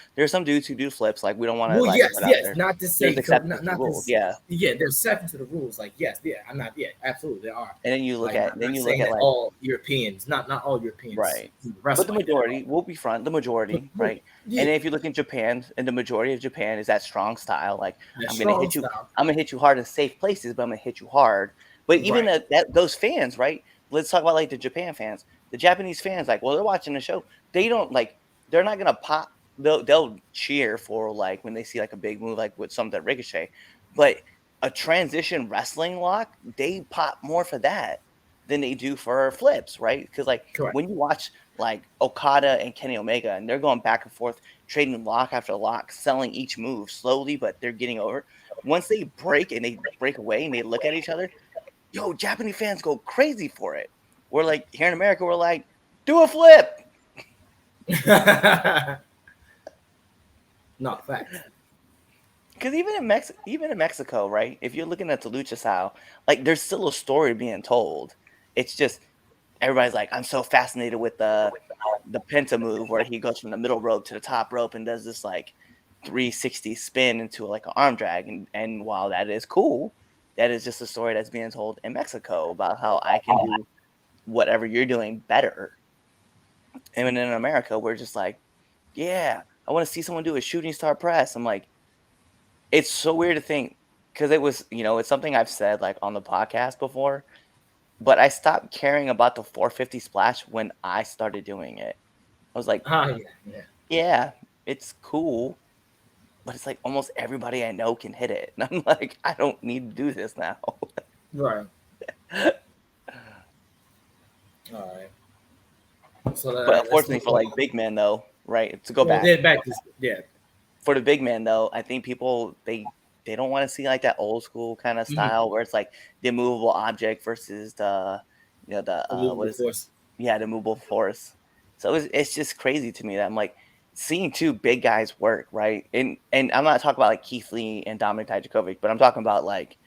flips. Like we don't want to. Well, like, yes, put out yes. there. Not to say There's exceptions to the rules. Yeah. Yeah, there's exceptions to the rules. Like, yes, yeah, I'm not. Yeah, absolutely, there are. And then you look Like, at not like all Europeans, not all Europeans, right. wrestle But the like that. majority will be front. The majority, right? Yeah. And then if you look in Japan, and the majority of Japan is that strong style. Like That I'm gonna strong hit you. style. I'm gonna hit you hard in safe places, but I'm gonna hit you hard. But even Right. that those fans, right? Let's talk about like the Japan fans. The Japanese fans, like, well, they're watching the show. They don't like. They're not gonna pop. They'll cheer for like when they see like a big move, like with something that Ricochet. But a transition wrestling lock, they pop more for that than they do for flips, right? Because like Correct. when you watch like Okada and Kenny Omega, and they're going back and forth, trading lock after lock, selling each move slowly, but they're getting over. Once they break and they break away and they look at each other, yo, Japanese fans go crazy for it. We're like here in America, we're like, do a flip. Not fact. Because even in Mexico, right? If you're looking at the lucha style, like there's still a story being told. It's just everybody's like, I'm so fascinated with the penta move where he goes from the middle rope to the top rope and does this like 360 spin into like an arm drag. And while that is cool, that is just a story that's being told in Mexico about how I can do whatever you're doing better. And in America, we're just like, yeah, I want to see someone do a shooting star press. I'm like, it's so weird to think because it was, it's something I've said like on the podcast before, but I stopped caring about the 450 splash when I started doing it. I was like, yeah, it's cool, but it's like almost everybody I know can hit it. And I'm like, I don't need to do this now. Right. All right. So but unfortunately for like big men though, right? To go back. For the big man though, I think people they don't want to see like that old school kind of style where it's like the immovable object versus the what is force. It? Yeah, the movable force. So it's just crazy to me that I'm like seeing two big guys work, right? And I'm not talking about like Keith Lee and Dominic Dijakovic, but I'm talking about like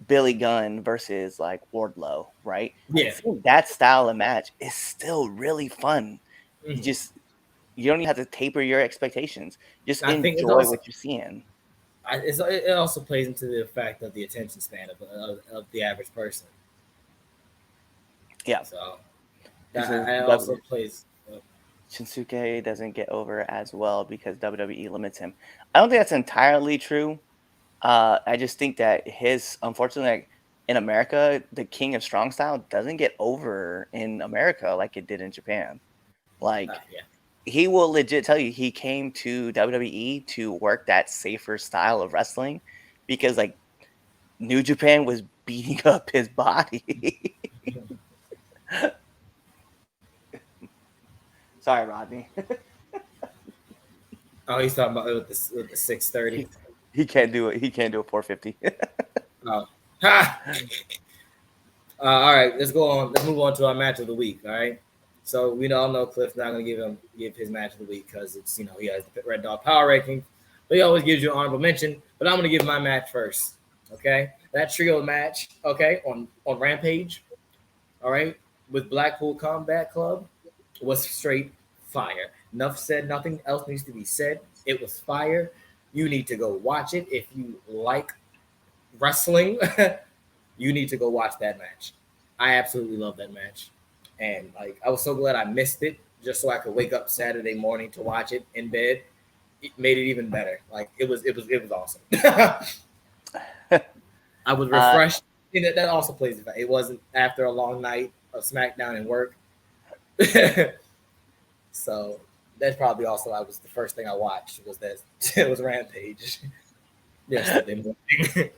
Billy Gunn versus like Wardlow, right? Yeah. That style of match is still really fun. You don't even have to taper your expectations. Just enjoy what you're seeing. It also plays into the fact of the attention span of the average person. Yeah. So that also plays. Shinsuke doesn't get over as well because WWE limits him. I don't think that's entirely true. I just think that unfortunately, like, in America, the King of Strong Style doesn't get over in America like it did in Japan. Like, he will legit tell you he came to WWE to work that safer style of wrestling because, like, New Japan was beating up his body. Sorry, Rodney. Oh, he's talking about with the 630. He can't do it. He can't do a 450. Oh. Ha! All right, let's go on. Let's move on to our match of the week. All right. So we all know Cliff's not going to give his match of the week because it's he has the Red Dog Power ranking, but he always gives you an honorable mention. But I'm going to give my match first. Okay, that trio match. Okay, on Rampage. All right, with Blackpool Combat Club was straight fire. Enough said. Nothing else needs to be said. It was fire. You need to go watch it if you like wrestling. You need to go watch that match. I absolutely love that match. And like I was so glad I missed it just so I could wake up Saturday morning to watch it in bed. It made it even better. Like it was awesome. I was refreshed. That also plays the fact it wasn't after a long night of SmackDown and work. So that's probably also the first thing I watched was that it was Rampage. Yesterday morning.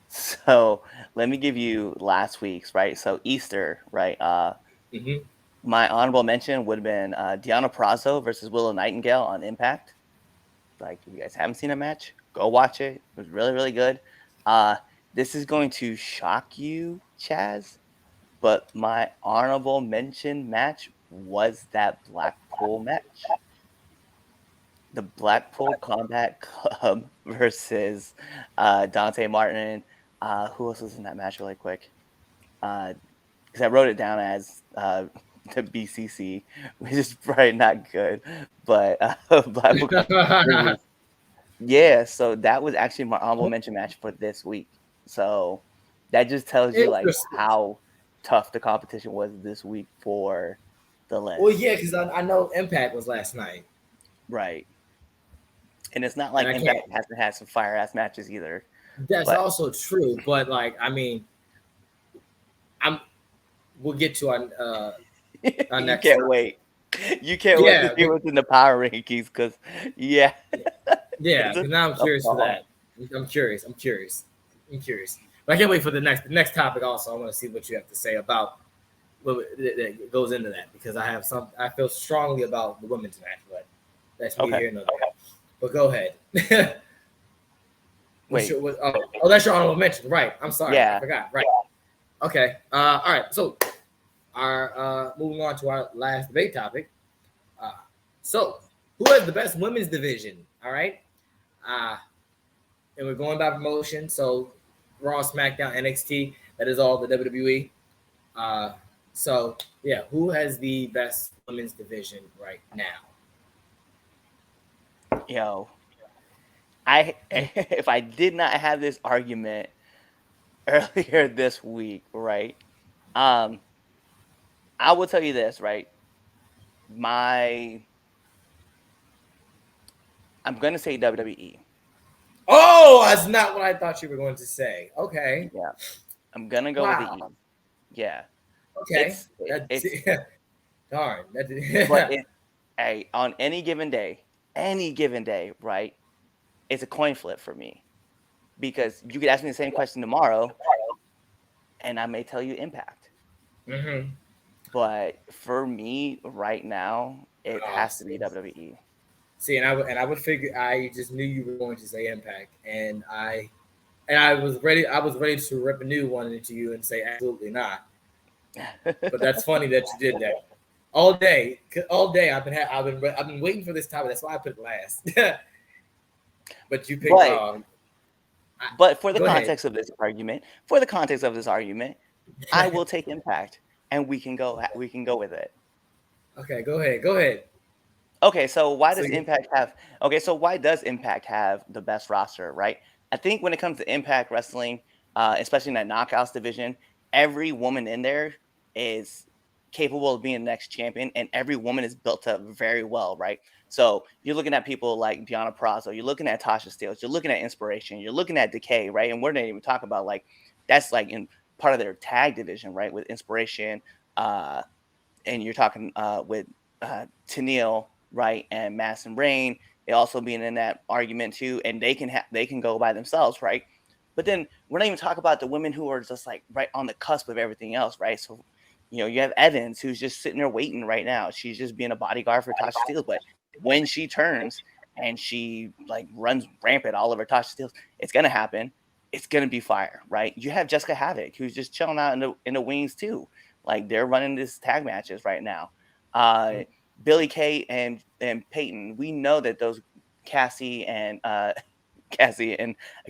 So let me give you last week's, right? So Easter, right? My honorable mention would have been Deonna Purrazzo versus Willow Nightingale on Impact. Like, if you guys haven't seen a match, go watch it. It was really, really good. This is going to shock you, Chaz, but my honorable mention match was that Blackpool match. The Blackpool Combat Club versus Dante Martin. Who else was in that match really quick? Because I wrote it down as the BCC, which is probably not good. But Blackpool Combat yeah, so that was actually my honorable mention match for this week. So that just tells you like how tough the competition was this week for the list. Well, yeah, because I know Impact was last night. Right. And it's not like Impact hasn't had some fire ass matches either. That's also true, but like I mean, we'll get to our next. You can't wait. You can't wait to see what's in the power rankings because yeah, because now I'm curious for that. I'm curious. But I can't wait for the next topic. Also, I want to see what you have to say about what that goes into that because I feel strongly about the women's match, but that's me here. No, but go ahead. Wait. That's your honorable mention, right? I'm sorry, I forgot. Right. Okay. All right. So, our moving on to our last debate topic. So, who has the best women's division? All right. And we're going by promotion. So, Raw, SmackDown, NXT. That is all the WWE. So, yeah, who has the best women's division right now? Yo, if I did not have this argument earlier this week, right? I will tell you this, right? I'm gonna say WWE. Oh, that's not what I thought you were going to say. Okay. Yeah, I'm gonna go with the E. Yeah. Okay. Darn. But hey, on any given day, right? It's a coin flip for me because you could ask me the same question tomorrow, and I may tell you Impact. Mm-hmm. But for me, right now, it has to be WWE. See, and I would figure. I just knew you were going to say Impact, and I was ready. I was ready to rip a new one into you and say absolutely not. But that's funny that you did that. All day. I've been waiting for this topic. That's why I put it last. But you picked. But for the context of this argument, I will take Impact, and we can go with it. Okay, go ahead. Okay, so why does Impact have the best roster, right? I think when it comes to Impact Wrestling, especially in that Knockouts division, every woman in there is capable of being the next champion, and every woman is built up very well, right? So you're looking at people like Deonna Purrazzo, you're looking at Tasha Steelz, you're looking at Inspiration, you're looking at Decay, right? And we're not even talking about like that's like in part of their tag division, right? With Inspiration, and you're talking with Tenille, right, and Madison Rain, they also being in that argument too, and they can go by themselves, right? But then we're not even talking about the women who are just like right on the cusp of everything else, right? So, you have Evans who's just sitting there waiting right now. She's just being a bodyguard for Tasha Steelz, but when she turns and she like runs rampant all over Tasha Steelz, it's gonna happen. It's gonna be fire, right? You have Jessica Havoc who's just chilling out in the wings too. Like they're running these tag matches right now. Billy Kay and Peyton, we know that those Cassie and I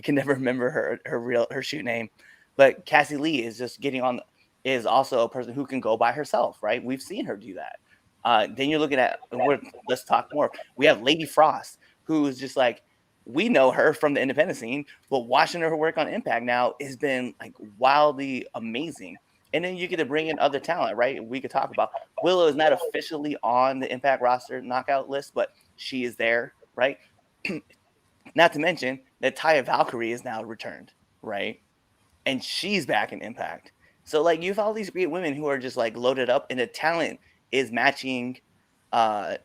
can never remember her shoot name, but Cassie Lee is just is also a person who can go by herself, right? We've seen her do that. Then you're looking at let's talk more. We have Lady Frost, who is just like, we know her from the independent scene, but watching her work on Impact now has been like wildly amazing. And then you get to bring in other talent, right? We could talk about Willow is not officially on the Impact roster knockout list, but she is there, right? Not to mention that Taya Valkyrie is now returned, right? And she's back in Impact. So like you have all these great women who are just like loaded up, and the talent is matching what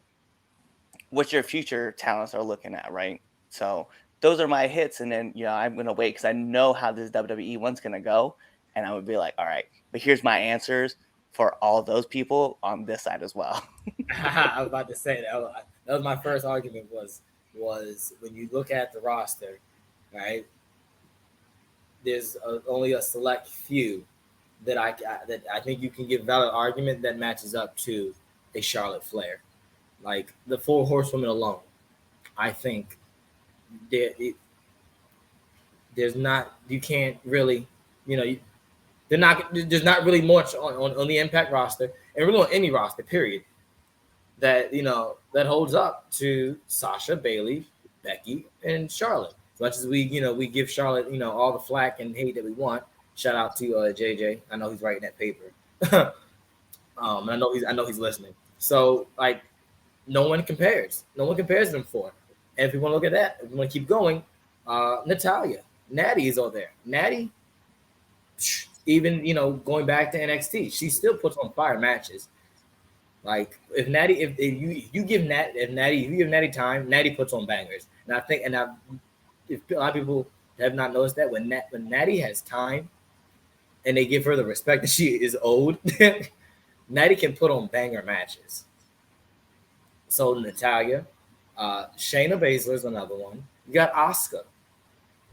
your future talents are looking at, right? So those are my hits, and then I'm gonna wait because I know how this WWE one's gonna go, and I would be like, all right, but here's my answers for all those people on this side as well. I was about to say that. That was my first argument. Was when you look at the roster, right? There's only a select few that I think you can give valid argument that matches up to a Charlotte Flair, like the 4 horsewomen alone. I think there's not, you can't really, there's not really much on the Impact roster and really on any roster, period, that that holds up to Sasha, Bayley, Becky, and Charlotte. As much as we give Charlotte all the flack and hate that we want. Shout out to JJ. I know he's writing that paper. And I know he's listening. So like, no one compares them for. And if we want to look at that, if we want to keep going, Natalya, Natty is over there. Natty, even going back to NXT, she still puts on fire matches. Like if you give Natty time, Natty puts on bangers. And I think, if a lot of people have not noticed that when Natty has time, and they give her the respect that she is owed, Natty can put on banger matches. So Natalya, Shayna Baszler is another one. You got Asuka.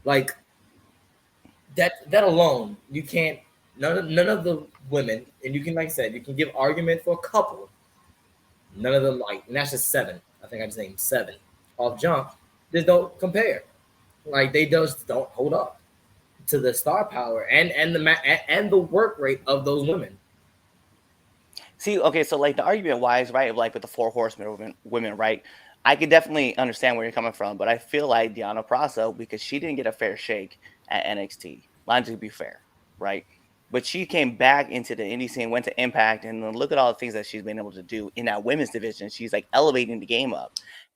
Like that alone, you can't. None of the women, and you can, like I said, you can give argument for a couple. None of them and that's just 7. I think I just named 7 off jump. They don't compare. Like they just don't hold up to the star power and the work rate of those women. See, okay, so like the argument wise, right, like with the 4 horsemen women, right? I can definitely understand where you're coming from, but I feel like Deonna Purrazzo, because she didn't get a fair shake at NXT. Lines to be fair, right? But she came back into the indie scene, went to Impact, and then look at all the things that she's been able to do in that women's division. She's like elevating the game up.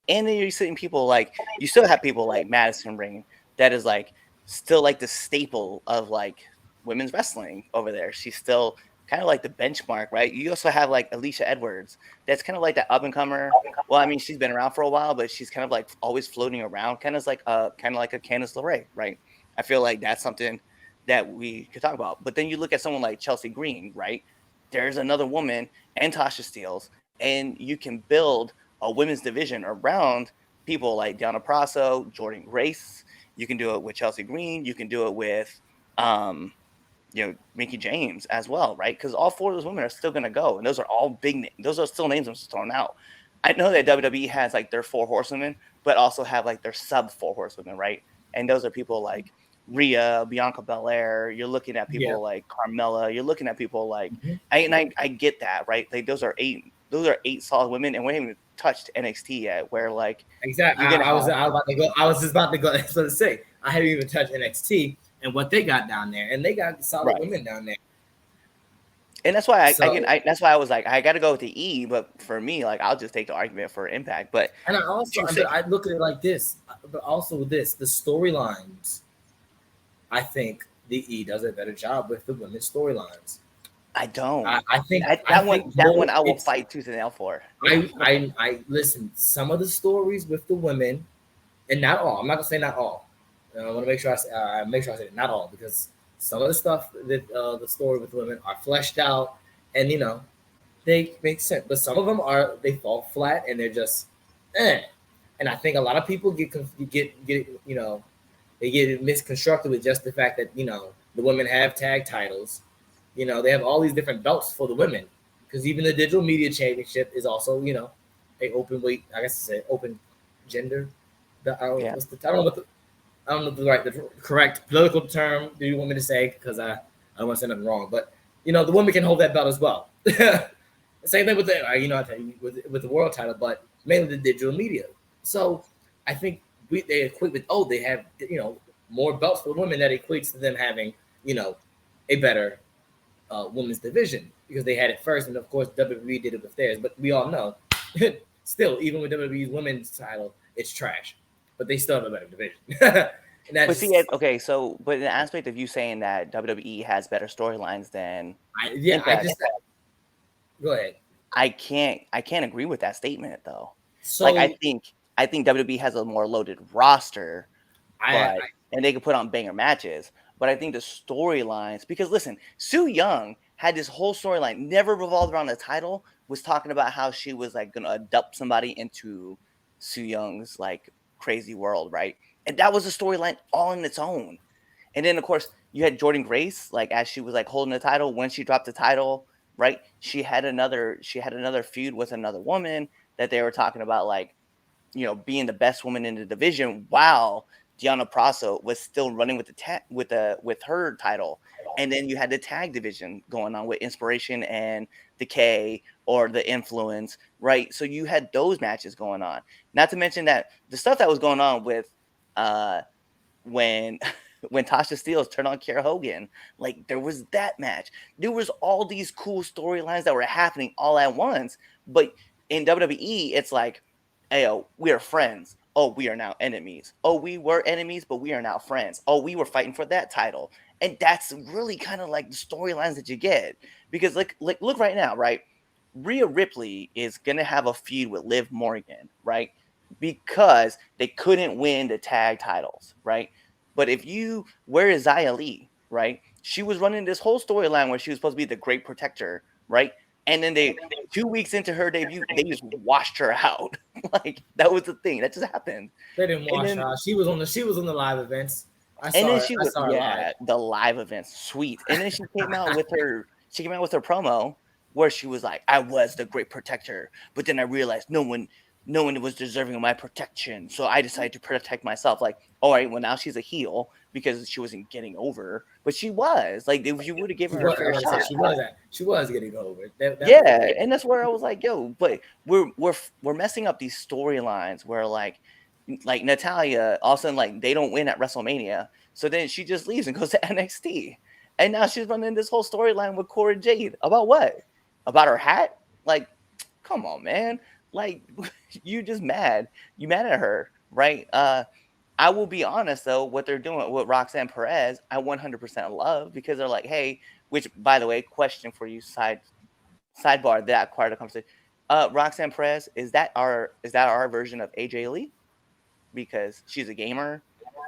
And then you're seeing people like, you still have people like Madison Ring that is like still like the staple of like women's wrestling over there. She's still kind of like the benchmark, right? You also have like Alicia Edwards. That's kind of like that up and comer. Well, I mean, she's been around for a while, but she's kind of like always floating around, kind of like a Candice LeRae, right? I feel like that's something that we could talk about. But then you look at someone like Chelsea Green, right? There's another woman and Tasha Steelz, and you can build a women's division around people like Deonna Purrazzo, Jordan Grace. You can do it with Chelsea Green. You can do it with, Mickie James as well, right? Because all 4 of those women are still going to go, and those are all big. Those are still names I'm just throwing out. I know that WWE has like their 4 horsewomen, but also have like their sub 4 horsewomen, right? And those are people like Rhea, Bianca Belair. You're looking at people like Carmella. You're looking at people like I get that, right? Like those are 8 solid women, and we haven't even touched NXT yet. Where like exactly, I was just about to go. So to say, I haven't even touched NXT and what they got down there, and they got solid women down there. And that's why that's why I was like, I got to go with the E. But for me, like, I'll just take the argument for Impact. But and I look at it like this, but also the storylines. I think the E does a better job with the women's storylines. I don't. I think that one I will fight tooth and nail for. I listen. Some of the stories with the women, and not all. I'm not gonna say not all. I want to make sure I say it, not all, because some of the stuff that the story with women are fleshed out, and they make sense. But some of them they fall flat, and they're just, And I think a lot of people get they get misconstructed with just the fact that the women have tag titles. They have all these different belts for the women, because even the Digital Media Championship is also a open weight. I guess it's an open gender. I don't know the correct political term do you want me to say, because I don't want to say nothing wrong, but the woman can hold that belt as well. Same thing with with the world title, but mainly the digital media. So I think they equate with they have more belts for women, that equates to them having a better women's division, because they had it first, and of course WWE did it with theirs. But we all know, still, even with WWE's women's title, it's trash. But they still have a better division. But in the aspect of you saying that WWE has better storylines than go ahead. I can't agree with that statement though. So I think WWE has a more loaded roster, and they can put on banger matches. But I think the storylines, because listen, Su Yung had this whole storyline, never revolved around the title, was talking about how she was like gonna adopt somebody into Su Young's like crazy world, right? And that was a storyline all in its own. And then of course you had Jordan Grace, like as she was like holding the title, when she dropped the title, right? She had another feud with another woman that they were talking about, like, you know, being the best woman in the division, while Deonna Praso was still running with with her title. And then you had the tag division going on with Inspiration and Decay or the Influence, right? So you had those matches going on. Not to mention that the stuff that was going on with when when Tasha Steelz turned on Kiera Hogan, like there was that match. There was all these cool storylines that were happening all at once. But in WWE, it's like, hey, oh, we are friends. Oh, we are now enemies. Oh, we were enemies, but we are now friends. Oh, we were fighting for that title. And that's really kind of like the storylines that you get. Because like look right now, right? Rhea Ripley is gonna have a feud with Liv Morgan, right? Because they couldn't win the tag titles, right? But where is Xia Li, right? She was running this whole storyline where she was supposed to be the great protector, right? And then 2 weeks into her debut, they just washed her out. Like that was the thing that just happened. They didn't wash her out. She was on the live events. The live events, sweet. And then she came out with her promo where she was like, I was the great protector, but then I realized no one was deserving of my protection, so I decided to protect myself. Like, all right, well now she's a heel because she wasn't getting over, but she was like, if you would have given her a fair shot, she was getting over. And that's where I was like, yo, but we're messing up these storylines where like Natalya all of a sudden, like, they don't win at WrestleMania, so then she just leaves and goes to NXT, and now she's running this whole storyline with Cora Jade about what? About her hat? Like, come on, man. Like, you just mad. You mad at her, right? I will be honest, though, what they're doing with Roxanne Perez, I 100% love, because they're like, hey, which, by the way, question for you, sidebar, that part of the conversation. Roxanne Perez, is that our version of AJ Lee? Because she's a gamer.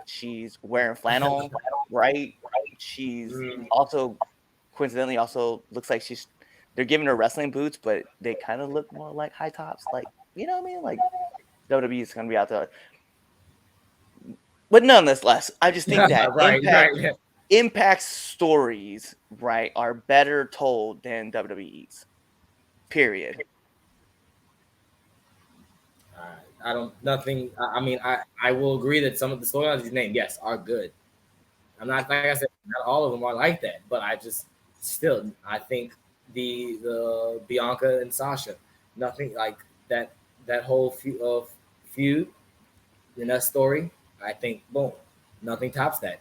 She's wearing flannel, right? She's also, coincidentally, also looks like they're giving her wrestling boots, but they kind of look more like high tops. Like, you know what I mean? Like, WWE is going to be out there. But nonetheless, I just think that Impact's stories, right, are better told than WWE's. Period. I will agree that some of the storylines you named, yes, are good. I'm not, like I said, not all of them are like that, but I think the Bianca and Sasha, nothing like that whole feud in that story, I think, boom, nothing tops that.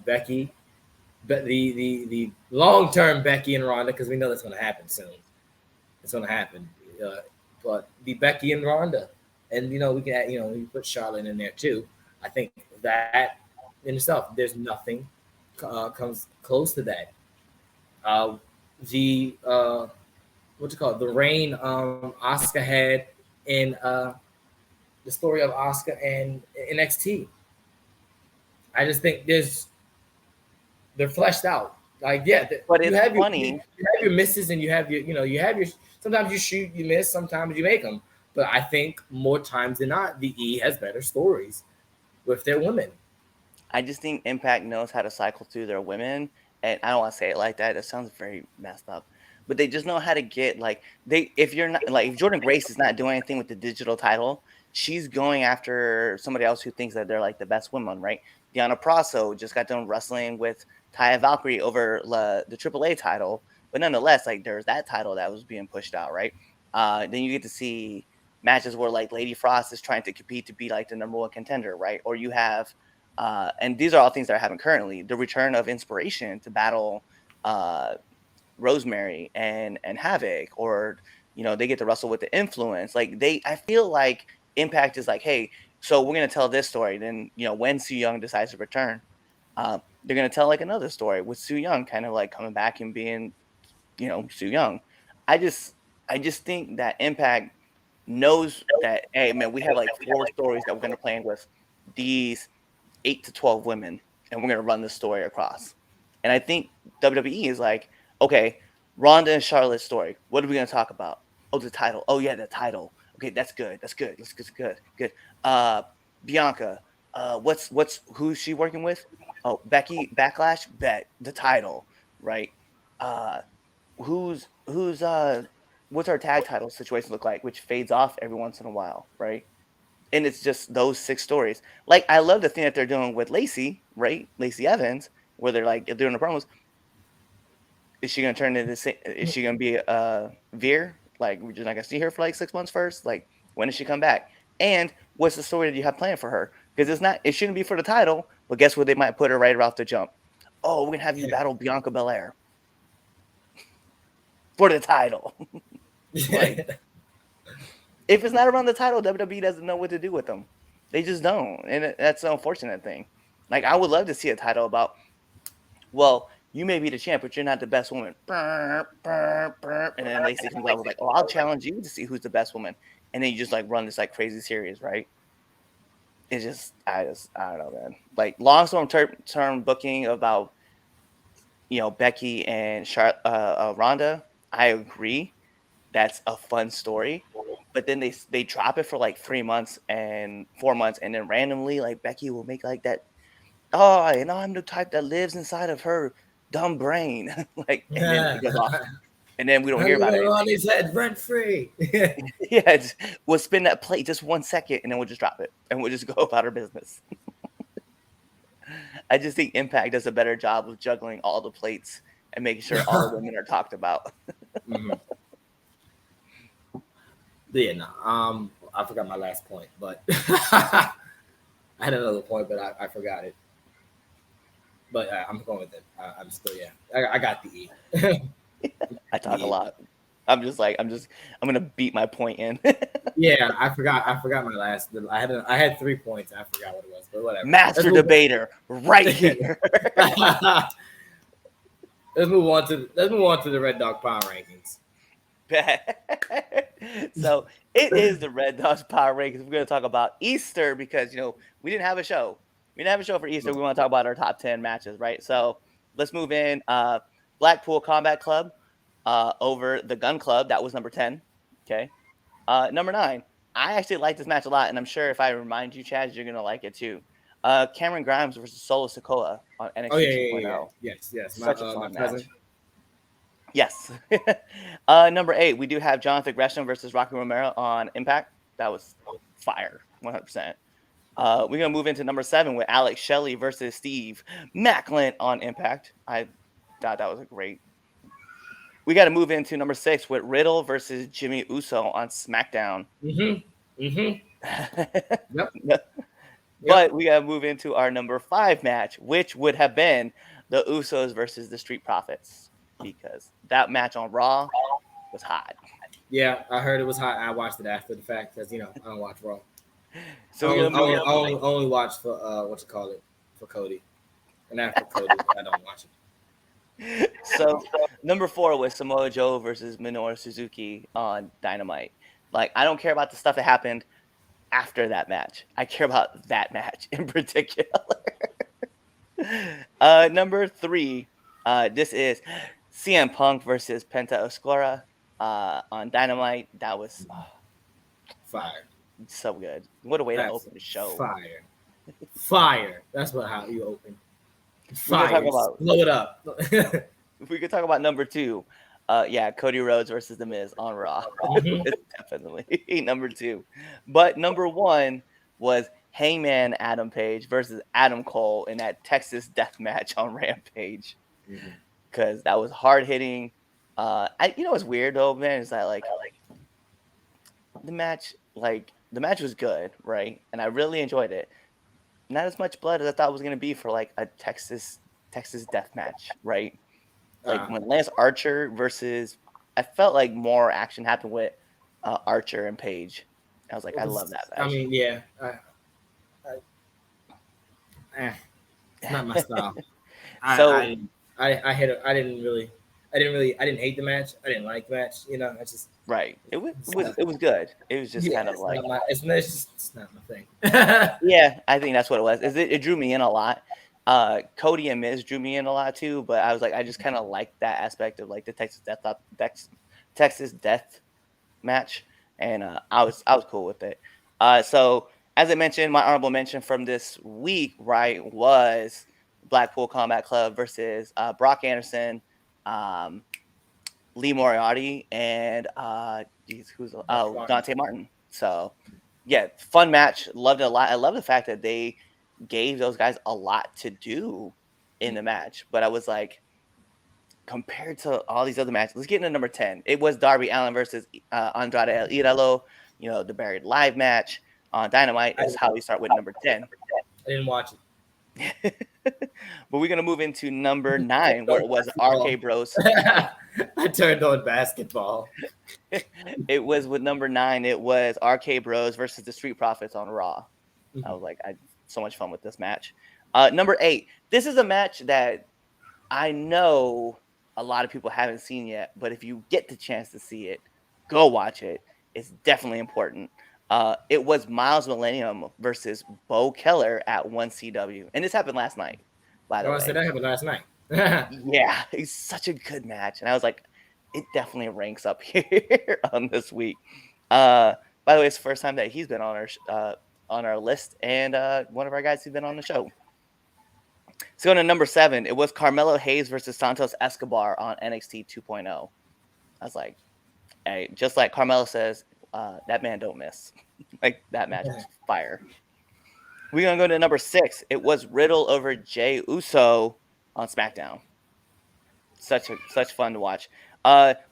Becky, but the long-term Becky and Ronda, because we know that's going to happen soon. It's going to happen. But the Becky and Ronda, and we can we put Charlotte in there too. I think that in itself, there's nothing comes close to that. The reign Asuka had in the story of Asuka and NXT. I just think they're fleshed out. Like, yeah, but it's funny. You have your misses and you have your sometimes you shoot, you miss, sometimes you make them. But I think more times than not, the E has better stories with their women. I just think Impact knows how to cycle through their women, and I don't want to say it like that. It sounds very messed up, but they just know how to get if Jordan Grace is not doing anything with the digital title, she's going after somebody else who thinks that they're like the best woman, right? Deonna Praso just got done wrestling with Taya Valkyrie over the AAA title, but nonetheless, like, there's that title that was being pushed out, right? Then you get to see matches where like Lady Frost is trying to compete to be like the number one contender, right? Or you have, and these are all things that are happening currently, the return of Inspiration to battle Rosemary and Havoc, or they get to wrestle with the Influence. Like, I feel like Impact is like, hey, so we're gonna tell this story. Then when Su Yung decides to return, they're gonna tell like another story with Su Yung kind of like coming back and being, Su Yung. I just think that Impact knows that, hey man, we have like 4 stories that we're gonna play with these 8 to 12 women, and we're gonna run this story across. And I think WWE is like, Okay, Ronda and Charlotte's story. What are we gonna talk about? Oh, the title. Oh yeah, the title. Okay, that's good. That's good. That's good. Good. Bianca. Who's she working with? Oh, Becky. Backlash. Bet the title. Right. Uh, who's what's our tag title situation look like? Which fades off every once in a while, right? And it's just those 6 stories. Like I love the thing that they're doing with Lacey, right? Lacey Evans, where they're like doing the promos. Is she gonna turn into? Is she gonna be Veer? Like we're just not gonna see her for like 6 months first. Like when does she come back? And what's the story that you have planned for her? Because it's not. It shouldn't be for the title. But guess what? They might put her right off the jump. Oh, we're gonna have you battle Bianca Belair for the title. Like, if it's not around the title, WWE doesn't know what to do with them. They just don't, and that's the unfortunate thing. Like I would love to see a title about, well, you may be the champ, but you're not the best woman. And then Lacey comes out with like, oh, I'll challenge you to see who's the best woman. And then you just like run this like crazy series, right? It's just, I don't know, man. Like long term booking about, Becky and Ronda. I agree, that's a fun story. But then they drop it for like 3 months and 4 months, and then randomly like Becky will make like that. Oh, and I'm the type that lives inside of her dumb brain. Like, and then it goes off. And then we don't hear about it. On his head, rent free. Yeah, we'll spin that plate just 1 second, and then we'll just drop it, and we'll just go about our business. I just think Impact does a better job of juggling all the plates and making sure all the women are talked about. Mm-hmm. Yeah, no. I forgot my last point, but I had another point, but I forgot it. But I'm going with it. I'm still, I got the E. I talk a lot. I'm gonna beat my point in. Yeah, I forgot my last. I had 3 points. I forgot what it was, but whatever. Master debater, right here. Let's move on to the Red Dog Power Rankings. So it is the Red Dogs Power Rankings. We're going to talk about Easter because we didn't have a show. We didn't have a show for Easter. We want to talk about our top 10 matches, right? So let's move in. Blackpool Combat Club over the Gun Club. That was number 10. Okay. Number 9. I actually like this match a lot, and I'm sure if I remind you, Chaz, you're going to like it too. Cameron Grimes versus Solo Sikoa on NXT 2.0. Yes. Such a fun match. Yes. Number 8, we do have Jonathan Gresham versus Rocky Romero on Impact. That was fire, 100%. We're going to move into number 7 with Alex Shelley versus Steve Macklin on Impact. I thought that was a great. We got to move into number 6 with Riddle versus Jimmy Uso on SmackDown. Yep. But we got to move into our number 5 match, which would have been the Usos versus the Street Profits, because that match on Raw was hot. Yeah, I heard it was hot. I watched it after the fact because I don't watch Raw. So I only watch for for Cody, and after Cody, I don't watch it. So number 4 was Samoa Joe versus Minoru Suzuki on Dynamite. Like, I don't care about the stuff that happened after that match. I care about that match in particular. Number 3, this is CM Punk versus Penta Oscura on Dynamite. That was Fire. So good. What a way to open the show. Fire. That's how you open. Fire. Blow it up. We could talk about number 2. Cody Rhodes versus The Miz on Raw. It's definitely number 2. But number 1 was Hangman Adam Page versus Adam Cole in that Texas death match on Rampage. Because that was hard hitting. What's weird though, man, is that like the match was good, right? And I really enjoyed it. Not as much blood as I thought it was gonna be for like a Texas death match, right? Like when Lance Archer versus, I felt like more action happened with Archer and Page. I was like, I love that match. I mean, yeah. It's not my style. I didn't hate the match. I didn't like the match. I just right. It was good. It was just kind of like it's not my thing. Yeah, I think that's what it was. It drew me in a lot, Cody and Miz drew me in a lot too, but I was like, I just kind of like that aspect of like the Texas Death match, and I was cool with it. So as I mentioned, my honorable mention from this week, right, was Blackpool Combat Club versus Brock Anderson, Lee Moriarty, and Dante Martin. So yeah, fun match. Loved it a lot. I love the fact that they gave those guys a lot to do in the match. But I was like, compared to all these other matches, let's get into number 10. It was Darby Allin versus Andrade El Idolo, the Buried Live match on Dynamite. Is how we start with number 10. I didn't watch it. But we're gonna move into number 9, where it was RK Bros. I turned on basketball. It was with number 9. It was RK Bros versus the Street Profits on Raw. Mm-hmm. I was like, I had so much fun with this match. Number 8. This is a match that I know a lot of people haven't seen yet, but if you get the chance to see it, go watch it. It's definitely important. It was Miles Millennium versus Bo Keller at 1CW. And this happened last night, by the way. I said that happened last night. Yeah, it's such a good match. And I was like, it definitely ranks up here on this week. By the way, it's the first time that he's been on our list, and one of our guys who's been on the show. So going to number 7, it was Carmelo Hayes versus Santos Escobar on NXT 2.0. I was like, hey, just like Carmelo says, that man don't miss. Like, that match was fire. We're going to go to number 6. It was Riddle over Jey Uso on SmackDown. Such fun to watch.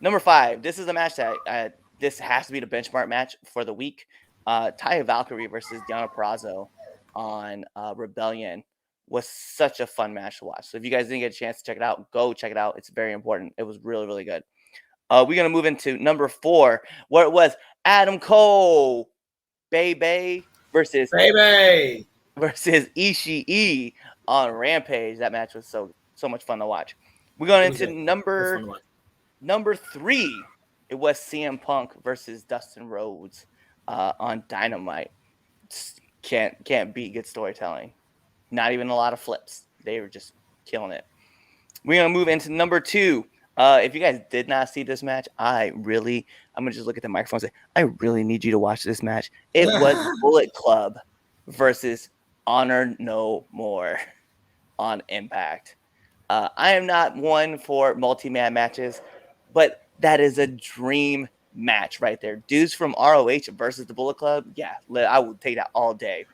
Number 5, this is a match that this has to be the benchmark match for the week. Taya Valkyrie versus Deonna Purrazzo on Rebellion was such a fun match to watch. So if you guys didn't get a chance to check it out, go check it out. It's very important. It was really, really good. We're going to move into number 4, where it was Adam Cole, Baby versus Ishii on Rampage. That match was so much fun to watch. We're going into number 3. It was CM Punk versus Dustin Rhodes on Dynamite. Can't beat good storytelling. Not even a lot of flips. They were just killing it. We're going to move into number 2. If you guys did not see this match, I'm going to just look at the microphone and say, I really need you to watch this match. It was Bullet Club versus Honor No More on Impact. I am not one for multi-man matches, but that is a dream match right there. Dudes from ROH versus the Bullet Club. Yeah, I would take that all day.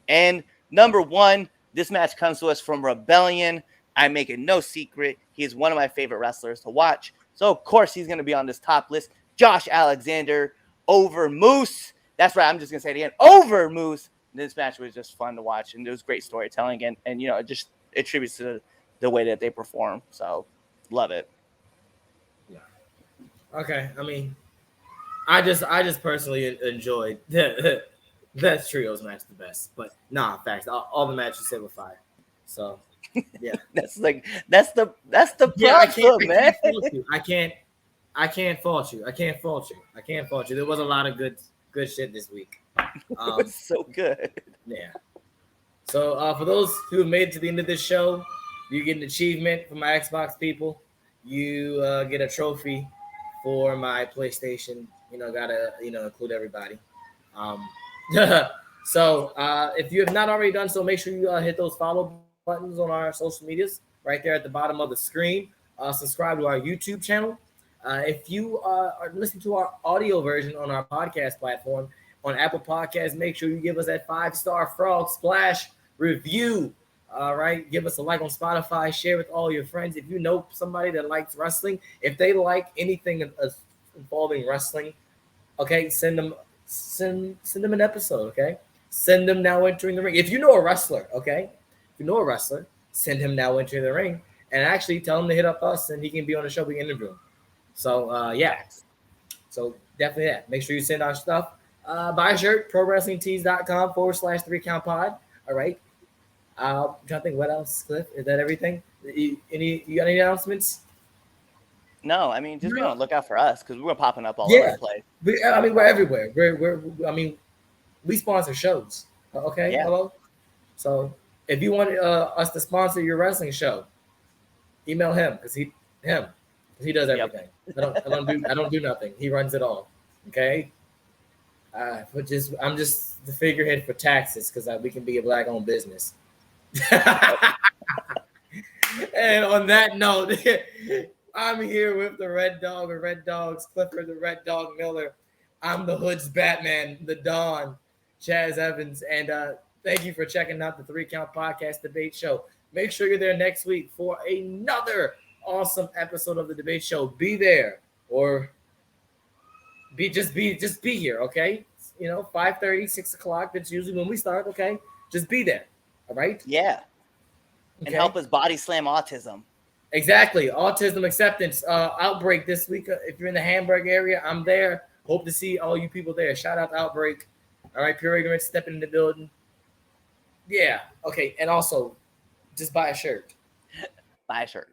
And number 1, this match comes to us from Rebellion. I make it no secret. He is one of my favorite wrestlers to watch. So, of course, he's going to be on this top list. Josh Alexander over Moose. That's right. I'm just going to say it again. Over Moose. This match was just fun to watch, and it was great storytelling. And it just attributes to the way that they perform. So, love it. Yeah. Okay. I mean, I just personally enjoyed that trios match the best. But, facts. All the matches said were fire. So, yeah. that's the problem, man. I can't fault you. There was a lot of good shit this week. It was so good. Yeah. So for those who have made it to the end of this show, you get an achievement from my Xbox people. You get a trophy for my PlayStation. Gotta include everybody. So if you have not already done so, make sure you hit those follow buttons on our social medias right there at the bottom of the screen. Subscribe to our YouTube channel. If you are listening to our audio version on our podcast platform on Apple Podcasts, make sure you give us that 5-star frog splash review. All right, give us a like on Spotify. Share with all your friends. If you know somebody that likes wrestling, if they like anything involving wrestling, okay, send them an episode. Okay, send them Now Entering the Ring. If you know a wrestler, okay. If you know a wrestler, send him Now Entering the Ring, and actually tell him to hit up us, and he can be on the show. We can interview him. So yeah, so definitely that. Make sure you send our stuff. Buy a shirt, prowrestlingtees.com/3countpod. All right. I'm trying to think what else, Cliff. Is that everything? You got any announcements? No, I mean just be on the lookout for us because we're popping up all over the place. We're everywhere. We sponsor shows. Okay. Yeah. Hello. So If you want us to sponsor your wrestling show, email him because he does everything. Yep. I don't do nothing. He runs it all. Okay. I'm just the figurehead for taxes because we can be a black-owned business. And on that note, I'm here with the Red Dog or Red Dogs, Clifford, the Red Dog Miller. I'm the Hood's Batman, the Don, Chaz Evans, and thank you for checking out the 3 Count Podcast Debate Show. Make sure you're there next week for another awesome episode of the Debate Show. Be there or be here, okay? 5:30, 6 o'clock. That's usually when we start, okay? Just be there, all right? Yeah. And help us body slam autism. Exactly. Autism acceptance outbreak this week. If you're in the Hamburg area, I'm there. Hope to see all you people there. Shout out to Outbreak. All right, Pure Ignorance stepping in the building. Yeah. Okay. And also, just buy a shirt. Buy a shirt.